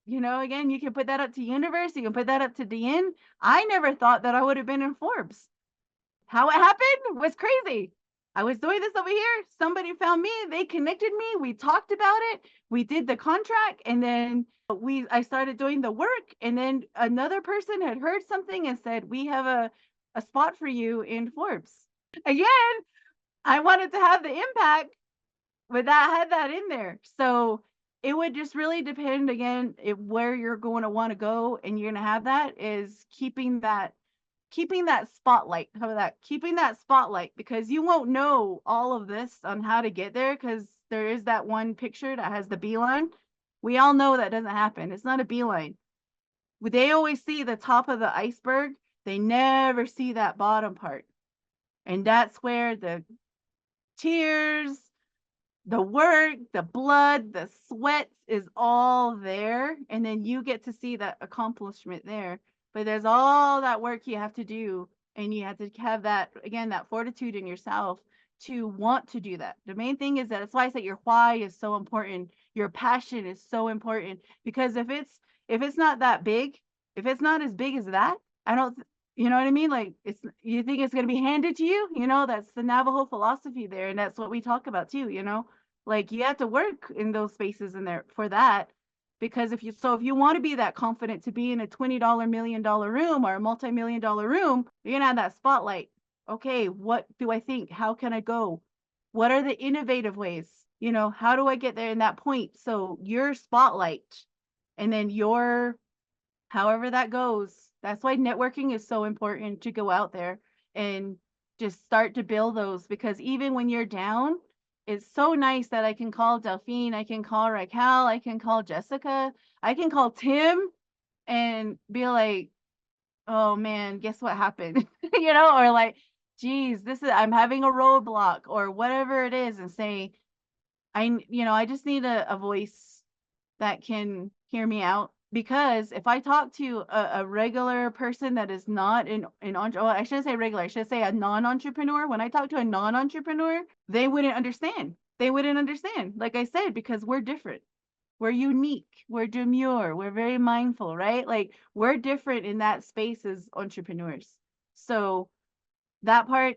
You know, again, you can put that up to Universe, you can put that up to DN. I never thought that I would have been in Forbes. How it happened was crazy. I was doing this over here. Somebody found me. They connected me. We talked about it. We did the contract, and then I started doing the work. And then another person had heard something and said, "We have a spot for you in Forbes." Again, I wanted to have the impact, but that had that in there. So it would just really depend again where you're going to want to go, and you're going to have that is keeping that spotlight. How about that? Keeping that spotlight, because you won't know all of this on how to get there, because there is that one picture that has the beeline. We all know that doesn't happen. It's not a beeline. They always see the top of the iceberg. They never see that bottom part. And that's where the tears, the work, the blood, the sweat is all there. And then you get to see that accomplishment there. But there's all that work you have to do. And you have to have that, again, that fortitude in yourself to want to do that. The main thing is that's why I said your why is so important. Your passion is so important. Because if it's not that big, if it's not as big as that, I don't, you know what I mean? Like, you think it's going to be handed to you, that's the Navajo philosophy there. And that's what we talk about too, like you have to work in those spaces in there for that. Because if you want to be that confident to be in a $20 million room or a multi-million-dollar room, you're going to have that spotlight. Okay, what do I think? How can I go? What are the innovative ways? How do I get there in that point? So your spotlight, and then however that goes. That's why networking is so important, to go out there and just start to build those, because even when you're down, it's so nice that I can call Delphine, I can call Raquel, I can call Jessica, I can call Tim and be like, oh man, guess what happened? Or like, geez, I'm having a roadblock or whatever it is, and say, I just need a voice that can hear me out. Because if I talk to a regular person that is not I shouldn't say regular, I should say a non-entrepreneur. When I talk to a non-entrepreneur, they wouldn't understand. Like I said, because we're different. We're unique. We're demure. We're very mindful, right? Like, we're different in that space as entrepreneurs. So that part,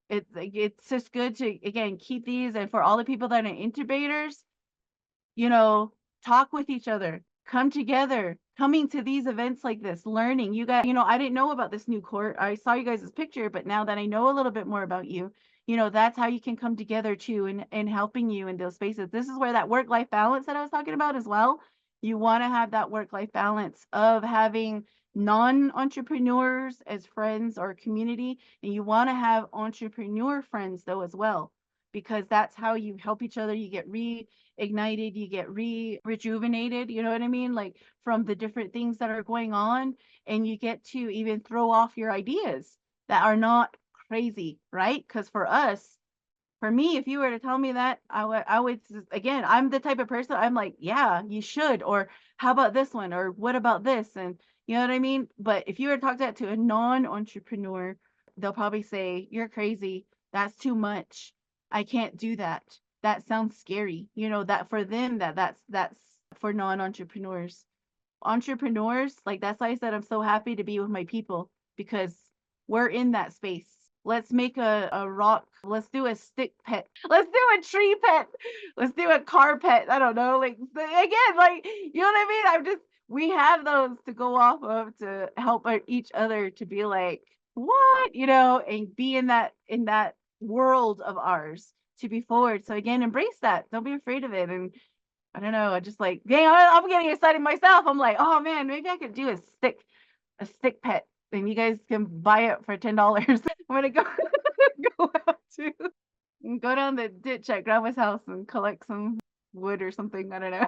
it's just good to, again, keep these. And for all the people that are incubators, talk with each other, come together, coming to these events like this, learning. You got, I didn't know about this new court. I saw you guys' picture, but now that I know a little bit more about you, that's how you can come together too, and helping you in those spaces. This is where that work-life balance that I was talking about as well. You want to have that work-life balance of having non-entrepreneurs as friends or community, and you want to have entrepreneur friends though as well, because that's how you help each other. You get reignited, you get rejuvenated, you know what I mean? Like, from the different things that are going on, and you get to even throw off your ideas that are not crazy, right? Because for me, if you were to tell me that, I would, again, I'm the type of person, I'm like, yeah, you should, or how about this one, or what about this? And you know what I mean? But if you were to talk that to a non-entrepreneur, they'll probably say, you're crazy. That's too much. I can't do that. That sounds scary. That for them, that's for non-entrepreneurs. Entrepreneurs, like, that's why I said I'm so happy to be with my people, because we're in that space. Let's make a rock. Let's do a stick pet. Let's do a tree pet. Let's do a car pet. I don't know. Like, again, like, you know what I mean? We have those to go off of to help each other to be like, what, and be in that world of ours, to be forward. So again, embrace that. Don't be afraid of it. And I don't know, I just like, dang, I'm getting excited myself. I'm like, oh man, maybe I could do a stick pet, and you guys can buy it for $10. I'm gonna go go out to go down the ditch at grandma's house and collect some wood or something. I don't know.